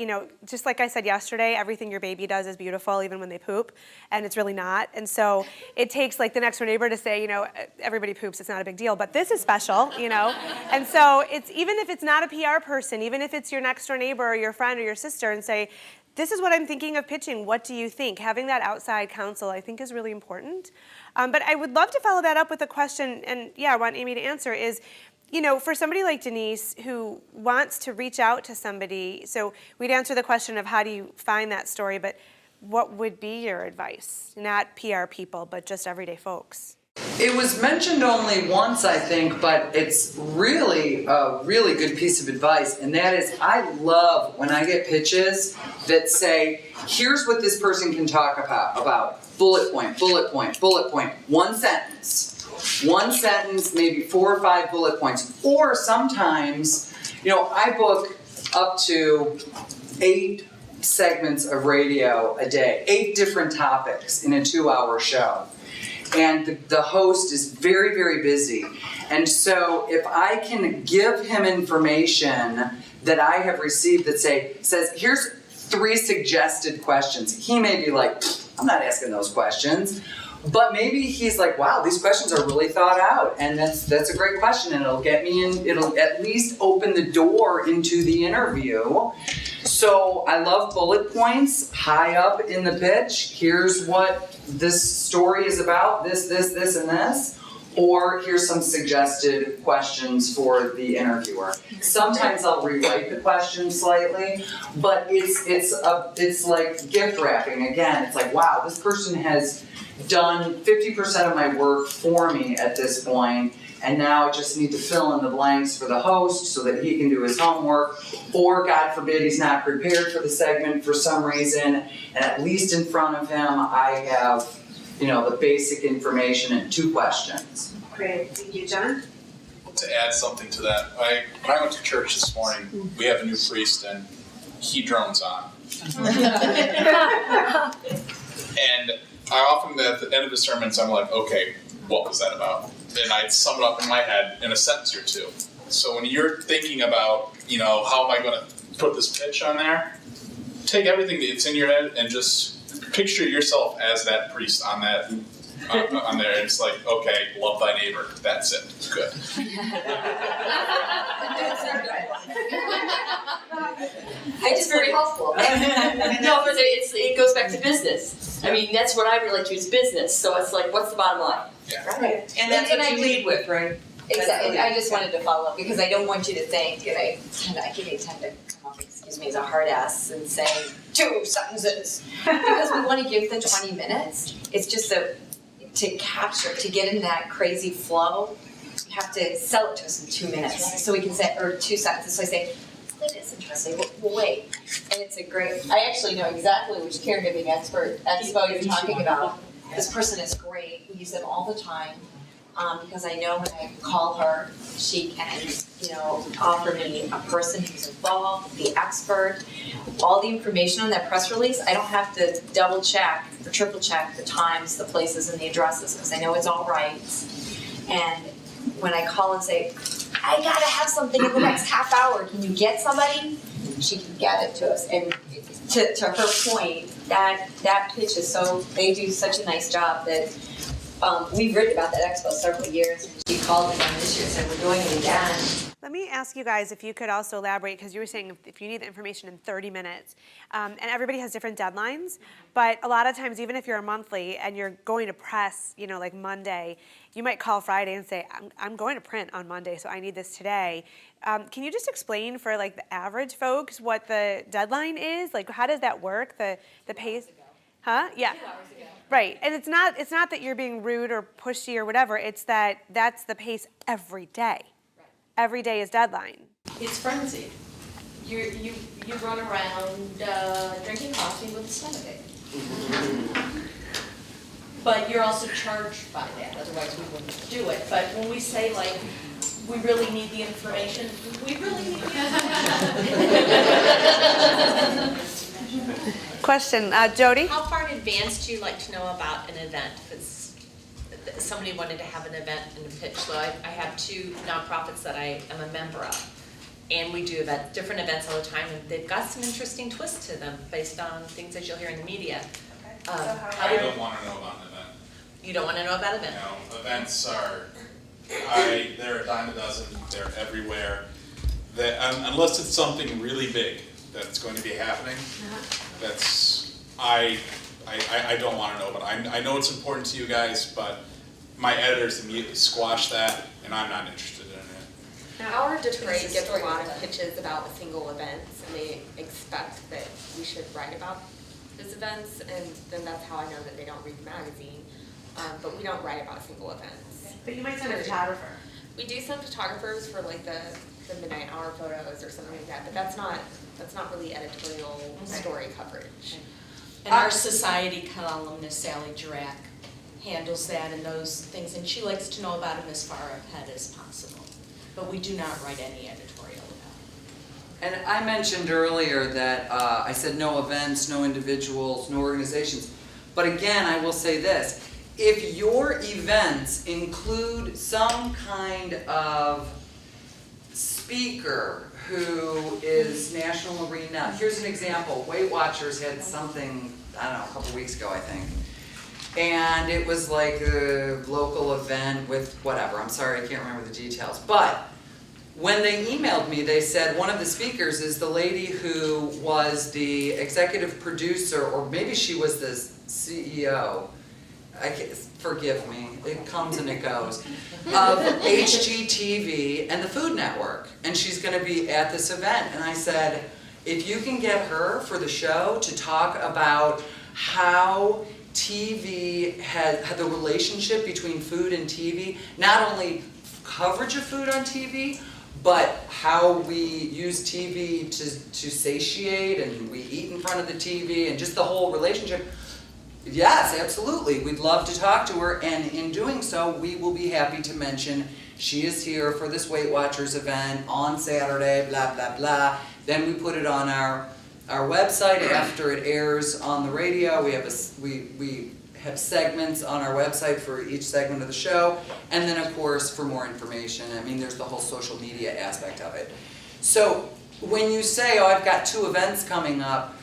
just like I said yesterday, everything your baby does is beautiful, even when they poop, and it's really not. And so it takes the next door neighbor to say, everybody poops, it's not a big deal, but this is special, And so it's, even if it's not a PR person, even if it's your next door neighbor or your friend or your sister, and say, this is what I'm thinking of pitching. What do you think? Having that outside counsel, I think, is really important. But I would love to follow that up with a question, and I want Amy to answer, is, for somebody like Denise who wants to reach out to somebody, so we'd answer the question of how do you find that story, but what would be your advice? Not PR people, but just everyday folks. It was mentioned only once, I think, but it's really a really good piece of advice, and that is I love when I get pitches that say, here's what this person can talk about. Bullet point, bullet point, bullet point, one sentence, maybe 4 or 5 bullet points. Or sometimes, I book up to 8 segments of radio a day, 8 different topics in a 2-hour show. And the host is very, very busy. And so if I can give him information that I have received that says, here's 3 suggested questions, he may be like, I'm not asking those questions. But maybe he's like, wow, these questions are really thought out, and that's a great question, and it'll get me in, it'll at least open the door into the interview. So I love bullet points high up in the pitch. Here's what this story is about, this, and this. Or here's some suggested questions for the interviewer. Sometimes I'll rewrite the question slightly, but it's like gift wrapping. Again, it's like, wow, this person has done 50% of my work for me at this point, and now I just need to fill in the blanks for the host so that he can do his homework, or God forbid he's not prepared for the segment for some reason, and at least in front of him I have, the basic information and 2 questions. Great, thank you, John. To add something to that, when I went to church this morning, we have a new priest and he drones on. And I often, at the end of the sermons, I'm like, okay, what was that about? And I'd sum it up in my head in a sentence or 2. So when you're thinking about, how am I going to put this pitch on there, take everything that's in your head and just picture yourself as that priest on that, on there. And it's like, okay, love thy neighbor. That's it. It's good. It's very helpful. No, but it goes back to business. I mean, that's what I relate to is business. So it's like, what's the bottom line? Yeah. Right. And that's what you lead with, right? Exactly. I just wanted to follow up because I don't want you to think, and I tend to come off, as a hard ass and say 2 sentences. Because we want to give the 20 minutes. It's just to capture, to get in that crazy flow, you have to sell it to us in 2 minutes. So we can say, or 2 sentences. So I say, that is interesting. Well, wait. And it's a great, I actually know exactly which caregiving expo you're talking about. This person is great. We use them all the time. Because I know when I call her, she can, offer me a person who's involved, the expert, all the information on that press release. I don't have to double check or triple check the times, the places, and the addresses because I know it's all right. And when I call and say, I gotta have something in the next half hour, can you get somebody? She can get it to us. And to her point, that pitch is they do such a nice job that we've written about that expo several years, and she called again this year and said, we're doing it again. Let me ask you guys if you could also elaborate, because you were saying if you need the information in 30 minutes, and everybody has different deadlines, but a lot of times, even if you're a monthly and you're going to press, like Monday, you might call Friday and say, I'm going to print on Monday, so I need this today. Can you just explain for the average folks what the deadline is? How does that work, the pace? Huh? Yeah. 2 hours ago. Right, and it's not that you're being rude or pushy or whatever. It's that's the pace every day. Right. Every day is deadline. It's frenzy. You run around drinking coffee with a stomachache. But you're also charged by that. Otherwise, we wouldn't do it. But when we say we really need the information, we really need the information. Question, Jody? How far in advance do you like to know about an event? If it's somebody wanted to have an event and a pitch. So I have 2 nonprofits that I am a member of. And we do different events all the time, and they've got some interesting twists to them based on things that you'll hear in the media. I don't want to know about an event. You don't want to know about an event? No, events are, they're a dime a dozen, they're everywhere. Unless it's something really big, that's going to be happening. That's, I don't want to know, but I know it's important to you guys, but my editors immediately squash that, and I'm not interested in it. Our Detroit gets a lot of pitches about single events, and they expect that we should write about those events, and then that's how I know that they don't read the magazine. But we don't write about single events. But you might send a photographer. We do send photographers for like the midnight hour photos or something like that, but that's not really editorial story coverage. And our society columnist, Sally Drack, handles that and those things, and she likes to know about them as far ahead as possible. But we do not write any editorial about And I mentioned earlier that I said no events, no individuals, no organizations. But again, I will say this. If your events include some kind of speaker who is national arena, here's an example. Weight Watchers had something, I don't know, a couple weeks ago, I think. And it was like a local event with whatever, I'm sorry, I can't remember the details. But when they emailed me, they said one of the speakers is the lady who was the executive producer, or maybe she was the CEO, forgive me, it comes and it goes, of HGTV and the Food Network. And she's gonna be at this event. And I said, if you can get her for the show to talk about how TV had the relationship between food and TV, not only coverage of food on TV, but how we use TV to satiate, and we eat in front of the TV, and just the whole relationship. Yes, absolutely. We'd love to talk to her, and in doing so, we will be happy to mention she is here for this Weight Watchers event on Saturday, blah, blah, blah. Then we put it on our website after it airs on the radio. We have segments on our website for each segment of the show, and then of course for more information. I mean, there's the whole social media aspect of it. So when you say, oh, I've got 2 events coming up,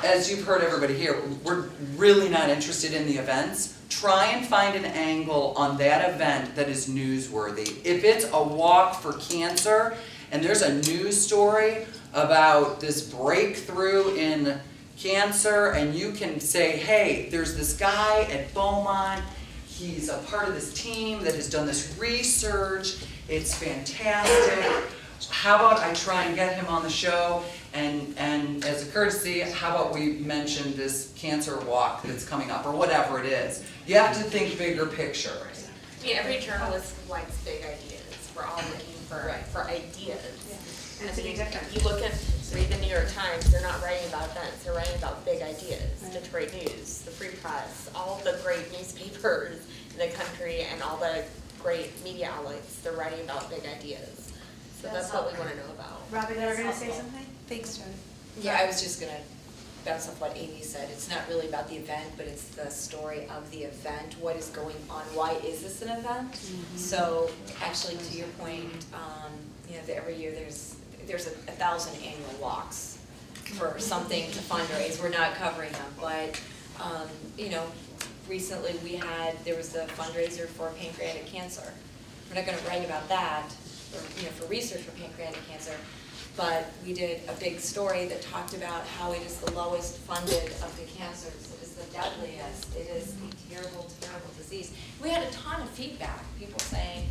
as you've heard everybody here, we're really not interested in the events. Try and find an angle on that event that is newsworthy. If it's a walk for cancer and there's a news story about this breakthrough in cancer, and you can say, hey, there's this guy at Beaumont, he's a part of this team that has done this research, it's fantastic. How about I try and get him on the show, and as a courtesy, how about we mention this cancer walk that's coming up, or whatever it is. You have to think bigger picture. I mean, every journalist likes big ideas. We're all looking for ideas. And it's a big difference. If you look at, read the New York Times, they're not writing about events, they're writing about big ideas. Right. Detroit News, the Free Press, all the great newspapers in the country, and all the great media outlets, they're writing about big ideas. So that's what we want to know about. Robin, you were going to say something? Thanks, Joan. Yeah, I was just going to bounce off what Amy said. It's not really about the event, but it's the story of the event. What is going on? Why is this an event? Mm-hmm. So actually, to your point, you know, every year there's 1,000 annual walks for something to fundraise. We're not covering them, but you know, recently there was a fundraiser for pancreatic cancer. We're not going to write about that, or, you know, for research for pancreatic cancer, but we did a big story that talked about how it is the lowest funded of the cancers. It is the deadliest. It is a terrible, terrible disease. We had a ton of feedback. People saying,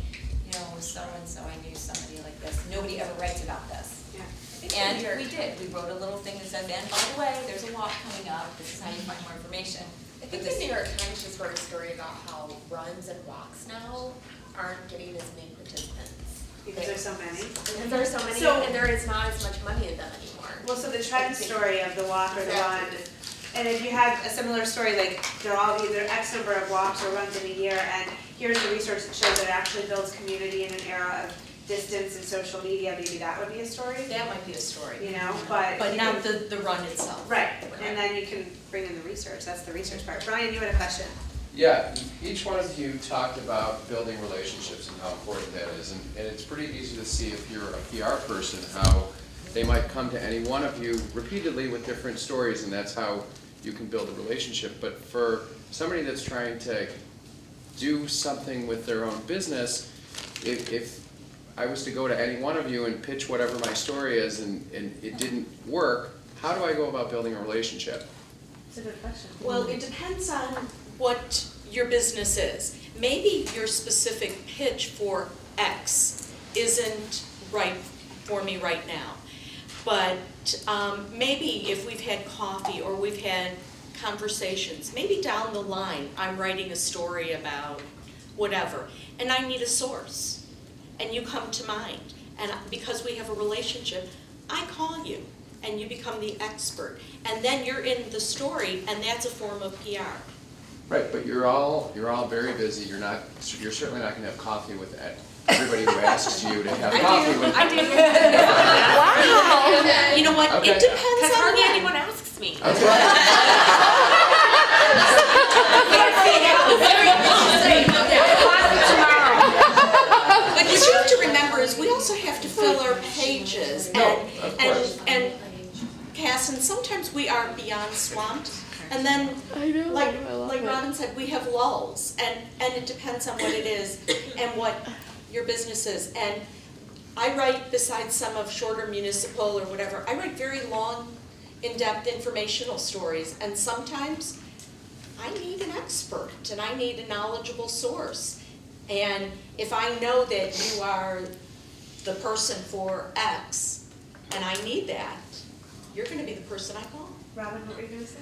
you know, so-and-so, I knew somebody like this. Nobody ever writes about this. Yeah. And we did. We wrote a little thing that said, and by the way, there's a walk coming up. This is how you find more information. I think the New York Times just wrote a story about how runs and walks now aren't getting as many participants. Because there's so many. Because there's so many, and there is not as much money in them anymore. Well, so the trend story of the walk or the run, and if you have a similar story, like there are X number of walks or runs in a year, and here's the research that shows that it actually builds community in an era of distance and social media, maybe that would be a story. That might be a story. You know, but not the run itself. Right, and then you can bring in the research. That's the research part. Brian, you had a question. Yeah, each one of you talked about building relationships and how important that is, and it's pretty easy to see if you're a PR person how they might come to any one of you repeatedly with different stories, and that's how you can build a relationship. But for somebody that's trying to do something with their own business, if I was to go to any one of you and pitch whatever my story is and it didn't work, how do I go about building a relationship? That's a good question. Well, it depends on what your business is. Maybe your specific pitch for X isn't right for me right now. But maybe if we've had coffee or we've had conversations, maybe down the line I'm writing a story about whatever, and I need a source, and you come to mind. And because we have a relationship, I call you, and you become the expert. And then you're in the story, and that's a form of PR. Right, but you're all very busy. You're certainly not going to have coffee with everybody who asks you to have coffee with. I do. Wow. You know what? Okay. It depends on hardly what anyone asks me. That's right. But what you have to remember is we also have to fill our pages and Cass, and sometimes we are beyond swamped. And then, like Robin said, we have lulls, and it depends on what it is and what your business is. And I write, besides some of shorter municipal or whatever, I write very long, in-depth informational stories, and sometimes I need an expert and I need a knowledgeable source. And if I know that you are the person for X and I need that, you're going to be the person I call. Robin, what were you going to say?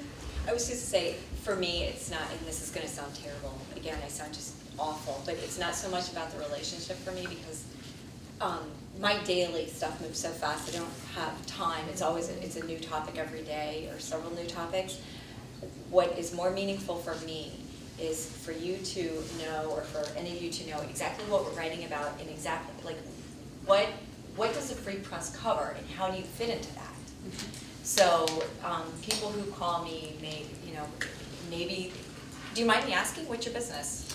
I was just to say, for me, it's not, and this is going to sound terrible, again, I sound just awful, but it's not so much about the relationship for me because my daily stuff moves so fast, I don't have time. It's always it's a new topic every day or several new topics. What is more meaningful for me is for you to know, or for any of you to know exactly what we're writing about and exactly, like, what does a free press cover and how do you fit into that? So people who call me maybe, do you mind me asking what's your business?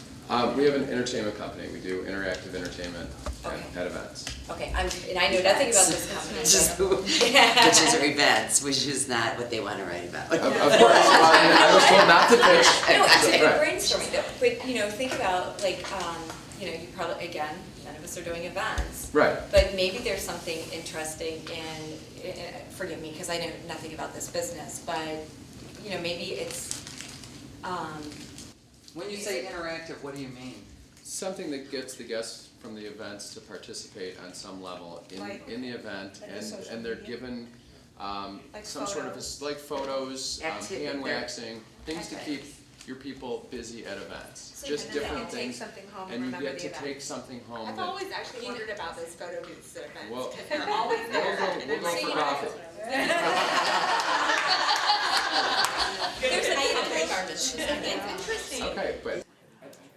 We have an entertainment company. We do interactive entertainment at events. Okay, and I know nothing about this company. Which is events, which is not what they want to write about. Of course, I was told not to pitch. No, actually, Right. brainstorming though. But think about you probably, again, none of us are doing events. Right. But maybe there's something interesting in forgive me because I know nothing about this business, but maybe it's. When you say interactive, what do you mean? Something that gets the guests from the events to participate on some level in the event, and they're given some sort of like photos, hand waxing, things to keep your people busy at events. So just different things. And you get to take something home. I've always actually wondered about those photo booths at events. Well, because they're always there. we'll go for coffee. There's an eight garbage. It's interesting. Okay, but.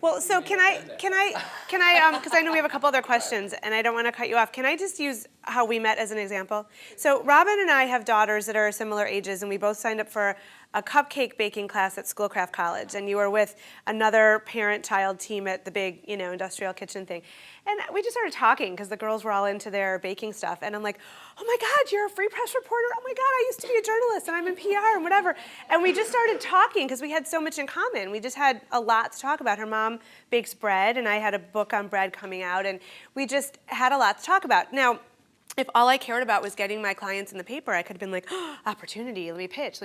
Well, so can I, because I know we have a couple other questions and I don't want to cut you off. Can I just use how we met as an example? So Robin and I have daughters that are similar ages, and we both signed up for a cupcake baking class at Schoolcraft College, and you were with another parent-child team at the big, industrial kitchen thing. And we just started talking because the girls were all into their baking stuff, and I'm like, oh my God, you're a free press reporter? Oh my God, I used to be a journalist, and I'm in PR and whatever. And we just started talking because we had so much in common. We just had a lot to talk about. Her mom bakes bread, and I had a book on bread coming out, and we just had a lot to talk about. Now, if all I cared about was getting my clients in the paper, I could have been like, oh, opportunity, let me pitch.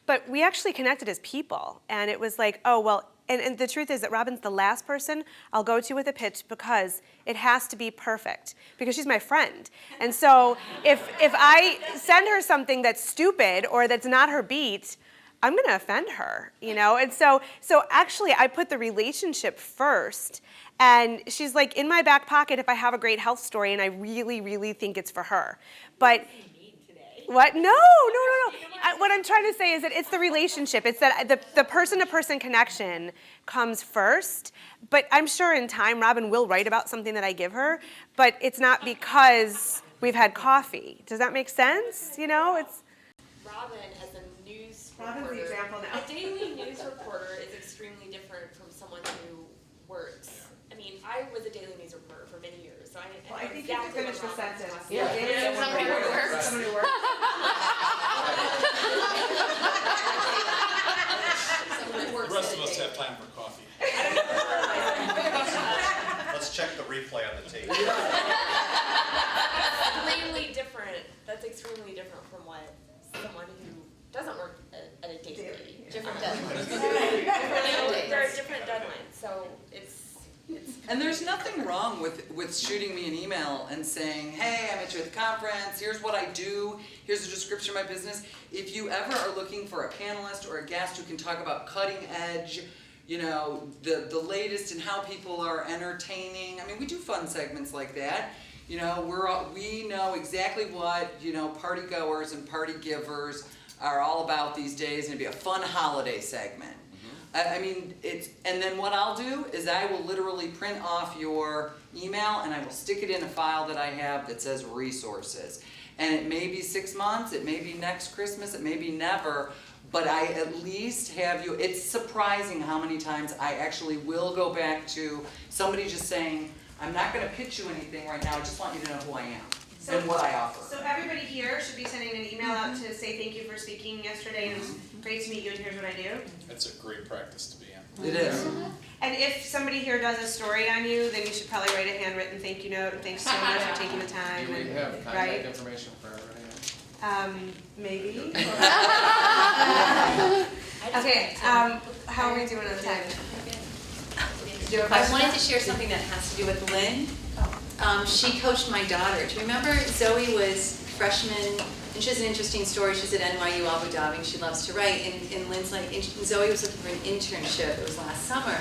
But we actually connected as people, and it was like, oh, well, and the truth is that Robin's the last person I'll go to with a pitch because it has to be perfect, because she's my friend. And so if I send her something that's stupid or that's not her beat, I'm gonna offend her, And so actually I put the relationship first. And she's like in my back pocket if I have a great health story and I really, really think it's for her. But what? No. What I'm trying to say is that it's the relationship. It's that the person-to-person connection comes first. But I'm sure in time Robin will write about something that I give her, but it's not because we've had coffee. Does that make sense? It's Robin, as a news Robin's reporter, the example now. a daily news reporter is extremely different from someone who works. I mean, I was a daily news reporter for many years, so I think you can finish the sentence. Yeah. Somebody who works. Somebody who works. The rest of us have time for coffee. Let's check the replay on the tape. And there's nothing wrong with shooting me an email and saying, hey, I'm at your conference, here's what I do, here's the description of my business. If you ever are looking for a panelist or a guest who can talk about cutting edge, you know, the latest in how people are entertaining. I mean, we do fun segments like that. You know, we know exactly what, you know, party goers and party givers are all about these days, and it'd be a fun holiday segment. I mean, and then what I'll do is I will literally print off your email and I will stick it in a file that I have that says resources. And it may be 6 months, it may be next Christmas, it may be never, but I at least have you. It's surprising how many times I actually will go back to somebody just saying, I'm not gonna pitch you anything right now, I just want you to know who I am and what I offer. So everybody here should be sending an email out to say thank you for speaking yesterday and it was great to meet you and here's what I do. That's a great practice to be in. It is. And if somebody here does a story on you, then you should probably write a handwritten thank you note. Thanks so much for taking the time. Do we and, have contact right? information for everybody? Maybe. Okay, how are we doing on the time? Do you have a I question? wanted to share something that has to do with Lynn. She coached my daughter. Do you remember Zoe was freshman, and she has an interesting story. She's at NYU Abu Dhabi, and she loves to write. And Lynn's like, Zoe was looking for an internship. It was last summer.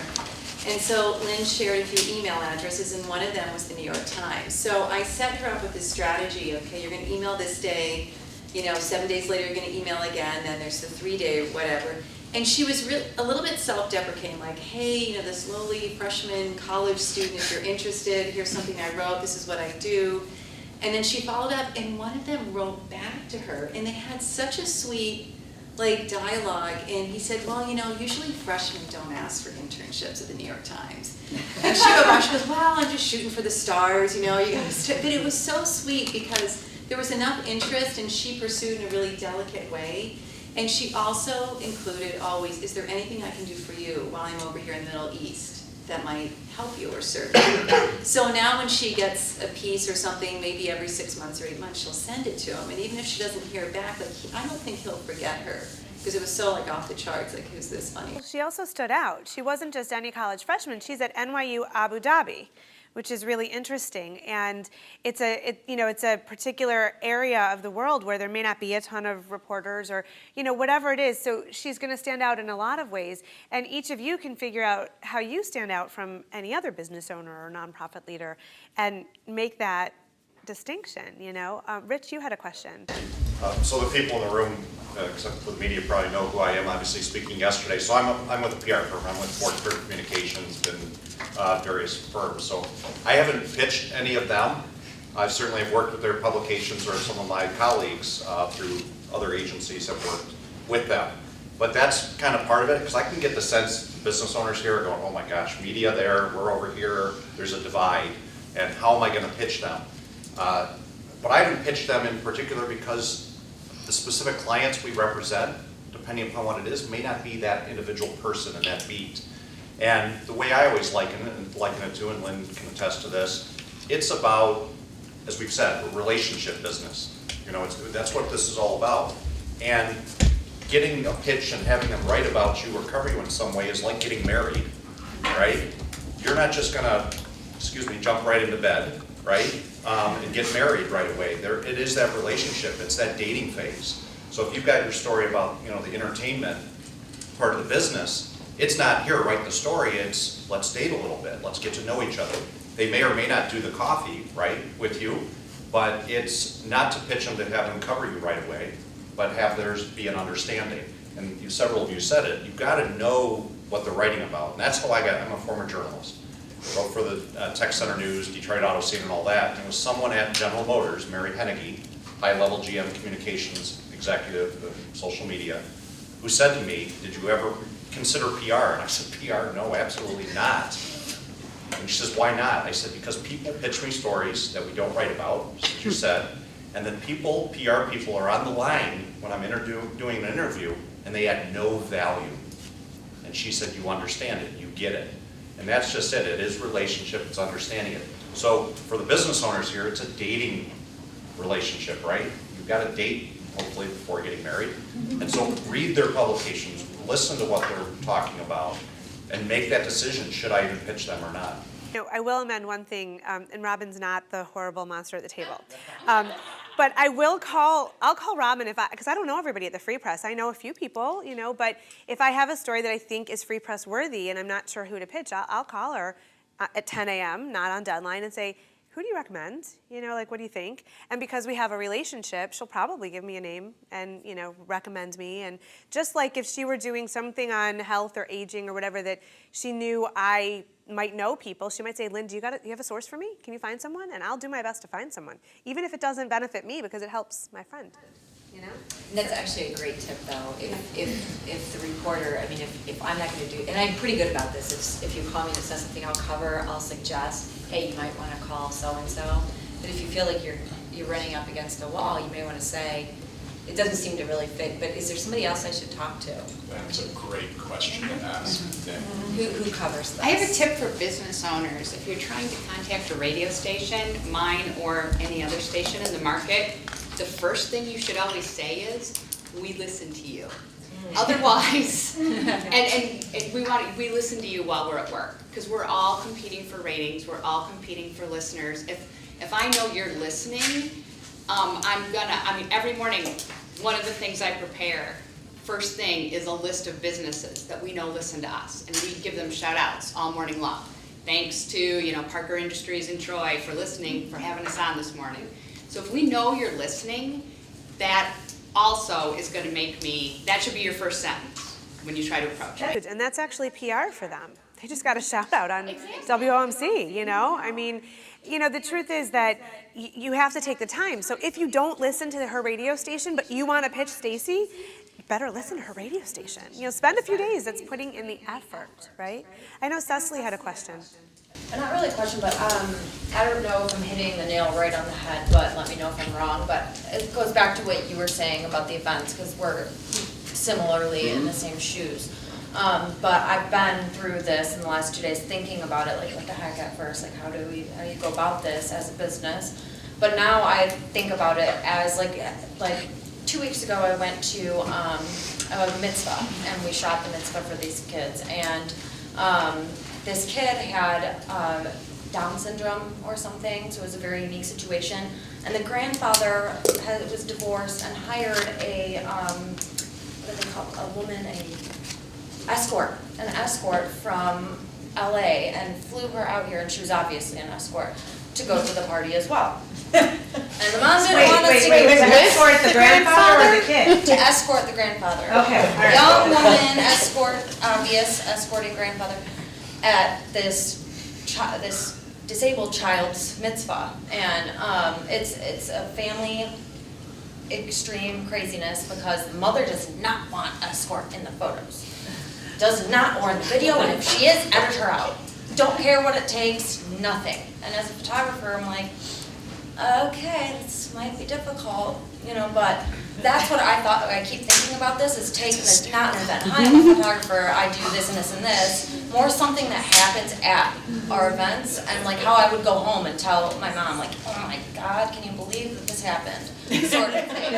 And so Lynn shared a few email addresses, and one of them was the New York Times. So I set her up with this strategy. Okay, you're going to email this day. You know, 7 days later, you're going to email again. Then there's the 3-day or whatever. And she was a little bit self-deprecating, like, hey, you know, this lowly freshman college student, if you're interested, here's something I wrote, this is what I do. And then she followed up, and one of them wrote back to her, and they had such a sweet, like, dialogue. And he said, well, you know, usually freshmen don't ask for internships at the New York Times. And she wrote back, she goes, well, I'm just shooting for the stars, you know, you guys. But it was so sweet because there was enough interest, and she pursued in a really delicate way. And she also included always, is there anything I can do for you while I'm over here in the Middle East that might help you or serve you? So now when she gets a piece or something, maybe every 6 months or 8 months, she'll send it to him. And even if she doesn't hear back, like I don't think he'll forget her. Because it was so like off the charts, like who's this funny? She also stood out. She wasn't just any college freshman, she's at NYU Abu Dhabi, which is really interesting. And it's a particular area of the world where there may not be a ton of reporters or, you know, whatever it is. So she's gonna stand out in a lot of ways. And each of you can figure out how you stand out from any other business owner or nonprofit leader and make that distinction, you know? Rich, you had a question. So the people in the room, except for the media, probably know who I am, obviously speaking yesterday. So I'm with a PR firm. I'm with Fort Spirit Communications and various firms. So I haven't pitched any of them. I certainly have worked with their publications, or some of my colleagues through other agencies have worked with them. But that's kind of part of it, because I can get the sense business owners here are going, oh my gosh, media there, we're over here, there's a divide, and how am I going to pitch them? But I haven't pitched them in particular because the specific clients we represent, depending upon what it is, may not be that individual person in that beat. And the way I always liken it to, and Lynn can attest to this, it's about, as we've said, a relationship business. You know, that's what this is all about. And getting a pitch and having them write about you or cover you in some way is like getting married, right? You're not just gonna, jump right into bed, right? And get married right away. It is that relationship, it's that dating phase. So if you've got your story about, you know, the entertainment part of the business, it's not here, write the story, it's let's date a little bit, let's get to know each other. They may or may not do the coffee, right, with you, but it's not to pitch them to have them cover you right away, but have theirs be an understanding. And several of you said it, you've got to know what they're writing about. And that's how I'm a former journalist. I wrote for the Tech Center News, Detroit Auto Scene and all that. And it was someone at General Motors, Mary Hennigy, high-level GM communications executive of social media, who said to me, did you ever consider PR? And I said, PR? No, absolutely not. And she says, why not? I said, because people pitch me stories that we don't write about, as you said, and then PR people are on the line when I'm doing an interview, and they add no value. And she said, you understand it, you get it. And that's just it is relationship, it's understanding it. So for the business owners here, it's a dating relationship, right? You've got to date, hopefully, before getting married. And so read their publications, listen to what they're talking about, and make that decision, should I even pitch them or not? I will amend one thing, and Robin's not the horrible monster at the table. But I'll call Robin because I don't know everybody at the Free Press. I know a few people, but if I have a story that I think is Free Press worthy and I'm not sure who to pitch, I'll call her at 10 a.m., not on deadline, and say, who do you recommend? What do you think? And because we have a relationship, she'll probably give me a name and, recommend me. And just like if she were doing something on health or aging or whatever that she knew I might know people, she might say, Lynn, do you have a source for me? Can you find someone? And I'll do my best to find someone, even if it doesn't benefit me because it helps my friend. And that's actually a great tip, though. If the reporter, if I'm not going to do, and I'm pretty good about this. If you call me and it says something I'll cover, I'll suggest, hey, you might want to call so and so. But if you feel like you're running up against a wall, you may want to say, it doesn't seem to really fit. But is there somebody else I should talk to? That's a great question to ask. Yeah. Who covers this? I have a tip for business owners. If you're trying to contact a radio station, mine or any other station in the market, the first thing you should always say is, we listen to you. Otherwise, and we listen to you while we're at work, because we're all competing for ratings, we're all competing for listeners. If I know you're listening, every morning, one of the things I prepare, first thing, is a list of businesses that we know listen to us, and we give them shout outs all morning long. Thanks to, Parker Industries and Troy for listening, for having us on this morning. So if we know you're listening, that also is going to that should be your first sentence when you try to approach it. And that's actually PR for them. They just got a shout out on WOMC, the truth is that you have to take the time. So if you don't listen to her radio station, but you want to pitch Stacy, you better listen to her radio station. Spend a few days. That's putting in the effort, right? I know Cecily had a question. Not really a question, but I don't know if I'm hitting the nail right on the head, but let me know if I'm wrong. But it goes back to what you were saying about the events, because we're similarly in the same shoes. But I've been through this in the last 2 days thinking about it, like what the heck at first, like how do you go about this as a business? But now I think about it as like 2 weeks ago I went to a mitzvah, and we shot the mitzvah for these kids, and this kid had Down syndrome or something, so it was a very unique situation. And the grandfather was divorced and hired a, what do they call it? An escort from LA, and flew her out here, and she was obviously an escort, to go to the party as well. And the mom didn't want us to go. To escort the grandfather or the kid? To escort the grandfather. Okay, all right. Young woman, escorting grandfather at this disabled child's mitzvah, and it's a family extreme craziness because the mother does not want escort in the photos, does not, or in the video, and if she is, edit her out. Don't care what it takes, nothing. And as a photographer, I'm like, okay, this might be difficult, but that's what I thought. I keep thinking about this is not an event. Hi, I'm a photographer, I do this and this and this. More something that happens at our events, and like how I would go home and tell my mom, like, oh my God, can you believe that this happened? Sort of thing.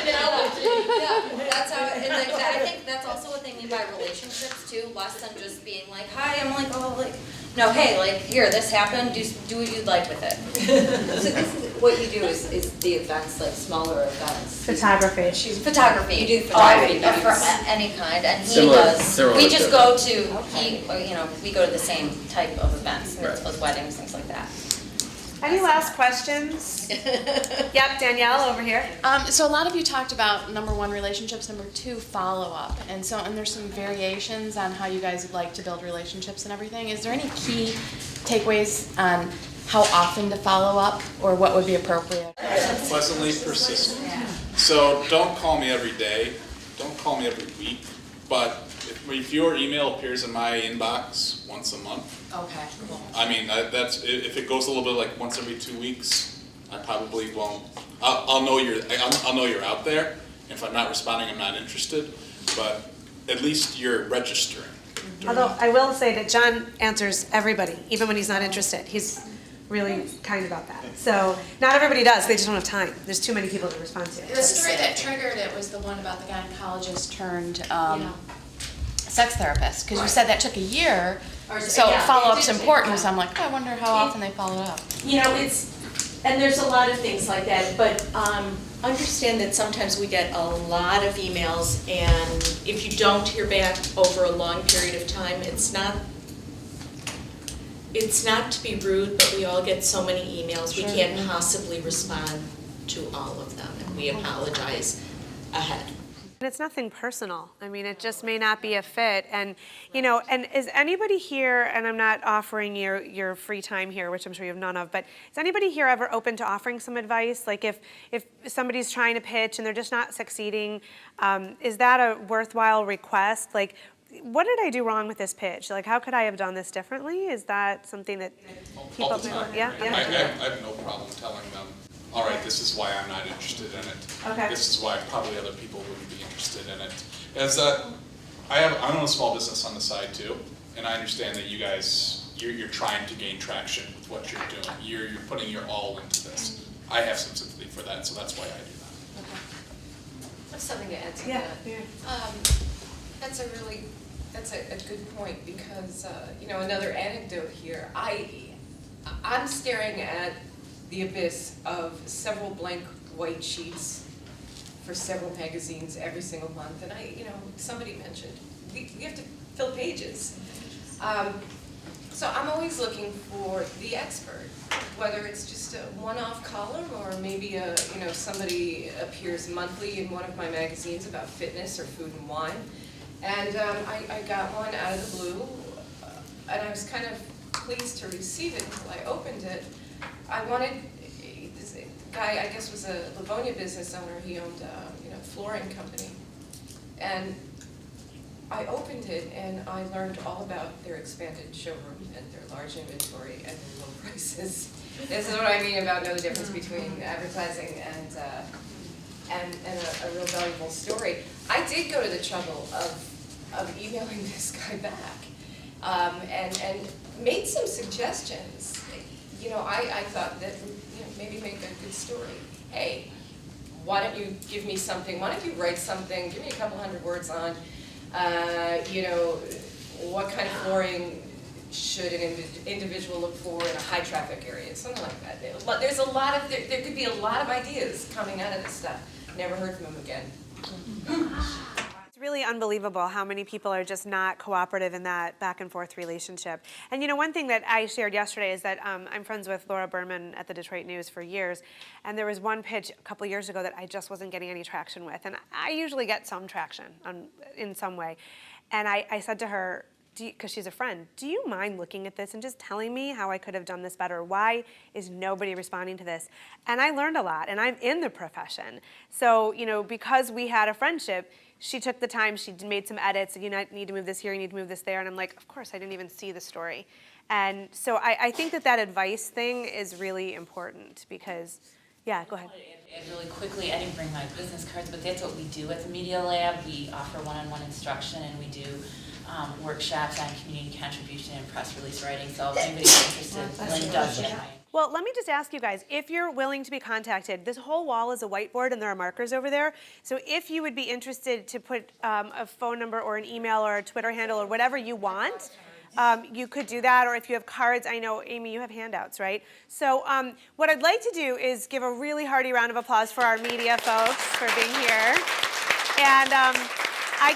Yeah, that's how, and like, I think that's also what they mean by relationships too, less than just being like, hi, I'm like, oh, like, no, hey, like, here, this happened, do what you'd like with it. So this is, what you do is the events, like smaller events. Photography. You do photography for any kind, and he does. We just go to, we go to the same type of events, those weddings, things like that. Any last questions? Yep, Danielle over here. So a lot of you talked about number 1, relationships, number 2, follow-up. And there's some variations on how you guys would like to build relationships and everything. Is there any key takeaways on how often to follow up or what would be appropriate? Pleasantly persistent. So don't call me every day. Don't call me every week. But if your email appears in my inbox once a month, okay, cool. I mean, that's if it goes a little bit like once every 2 weeks, I probably won't. I'll know you're out there. If I'm not responding, I'm not interested. But at least you're registering. Although I will say that John answers everybody, even when he's not interested. He's really kind about that. So not everybody does. They just don't have time. There's too many people to respond to. The story that triggered it was the one about the gynecologist turned sex therapist, because you said that took a year. Or- So yeah, follow-up's it did take important, time. so I'm like, I wonder how often they follow up. You know, and there's a lot of things like that, but understand that sometimes we get a lot of emails, and if you don't hear back over a long period of time, it's not to be rude, but we all get so many emails, we can't possibly respond to all of them, and we apologize ahead. And it's nothing personal. I mean, it just may not be a fit. And, you know, and is anybody here, and I'm not offering your free time here, which I'm sure you have none of, but is anybody here ever open to offering some advice? Like if somebody's trying to pitch and they're just not succeeding, is that a worthwhile request? Like, what did I do wrong with this pitch? Like, how could I have done this differently? Is that something that people... All the time. Yeah? I have no problem telling them, all right, this is why I'm not interested in it. Okay. This is why probably other people wouldn't be interested in it. As I own a small business on the side too, and I understand that you guys, you're trying to gain traction with what you're doing. You're putting your all into this. I have some sympathy for that, so that's why I do that. I have something to add to Yeah. that. That's a good point, because you know, another anecdote here. I'm staring at the abyss of several blank white sheets for several magazines every single month, and somebody mentioned we have to fill pages. So I'm always looking for the expert, whether it's just a one-off column or maybe somebody appears monthly in one of my magazines about fitness or food and wine. And I got one out of the blue, and I was kind of pleased to receive it until I opened it. I wanted, this guy I guess was a Livonia business owner. He owned a flooring company, and I opened it and I learned all about their expanded showroom and their large inventory and their low prices. This is what I mean about know the difference between advertising and a real valuable story. I did go to the trouble of emailing this guy back, and made some suggestions. I thought that maybe make a good story. Hey, why don't you give me something? Why don't you write something? Give me a couple hundred words on, what kind of flooring should an individual look for in a high traffic area, something like that. There's a lot of, there could be a lot of ideas coming out of this stuff. Never heard from him again. It's really unbelievable how many people are just not cooperative in that back and forth relationship. And one thing that I shared yesterday is that I'm friends with Laura Berman at the Detroit News for years, and there was one pitch a couple years ago that I just wasn't getting any traction with, and I usually get some traction in some way. And I said to her, because she's a friend, do you mind looking at this and just telling me how I could have done this better? Why is nobody responding to this? And I learned a lot, and I'm in the profession. So, because we had a friendship, she took the time, she made some edits, you need to move this here, you need to move this there, and I'm like, of course, I didn't even see the story. And so I think that advice thing is really important because, yeah, go ahead. And really quickly, I didn't bring my business cards, but that's what we do at the Media Lab. We offer one-on-one instruction, and we do workshops on community contribution and press release writing. So if anybody's interested, Lynn does that. Well, let me just ask you guys, if you're willing to be contacted, this whole wall is a whiteboard and there are markers over there. So if you would be interested to put a phone number or an email or a Twitter handle or whatever you want, you could do that. Or if you have cards, I know, Amy, you have handouts, right? So what I'd like to do is give a really hearty round of applause for our media folks for being here. And I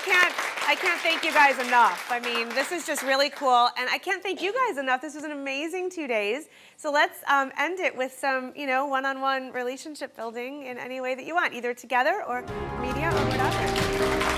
can't thank you guys enough. I mean, this is just really cool, and I can't thank you guys enough. This was an amazing 2 days. So let's end it with some, one-on-one relationship building in any way that you want, either together or media or whatever.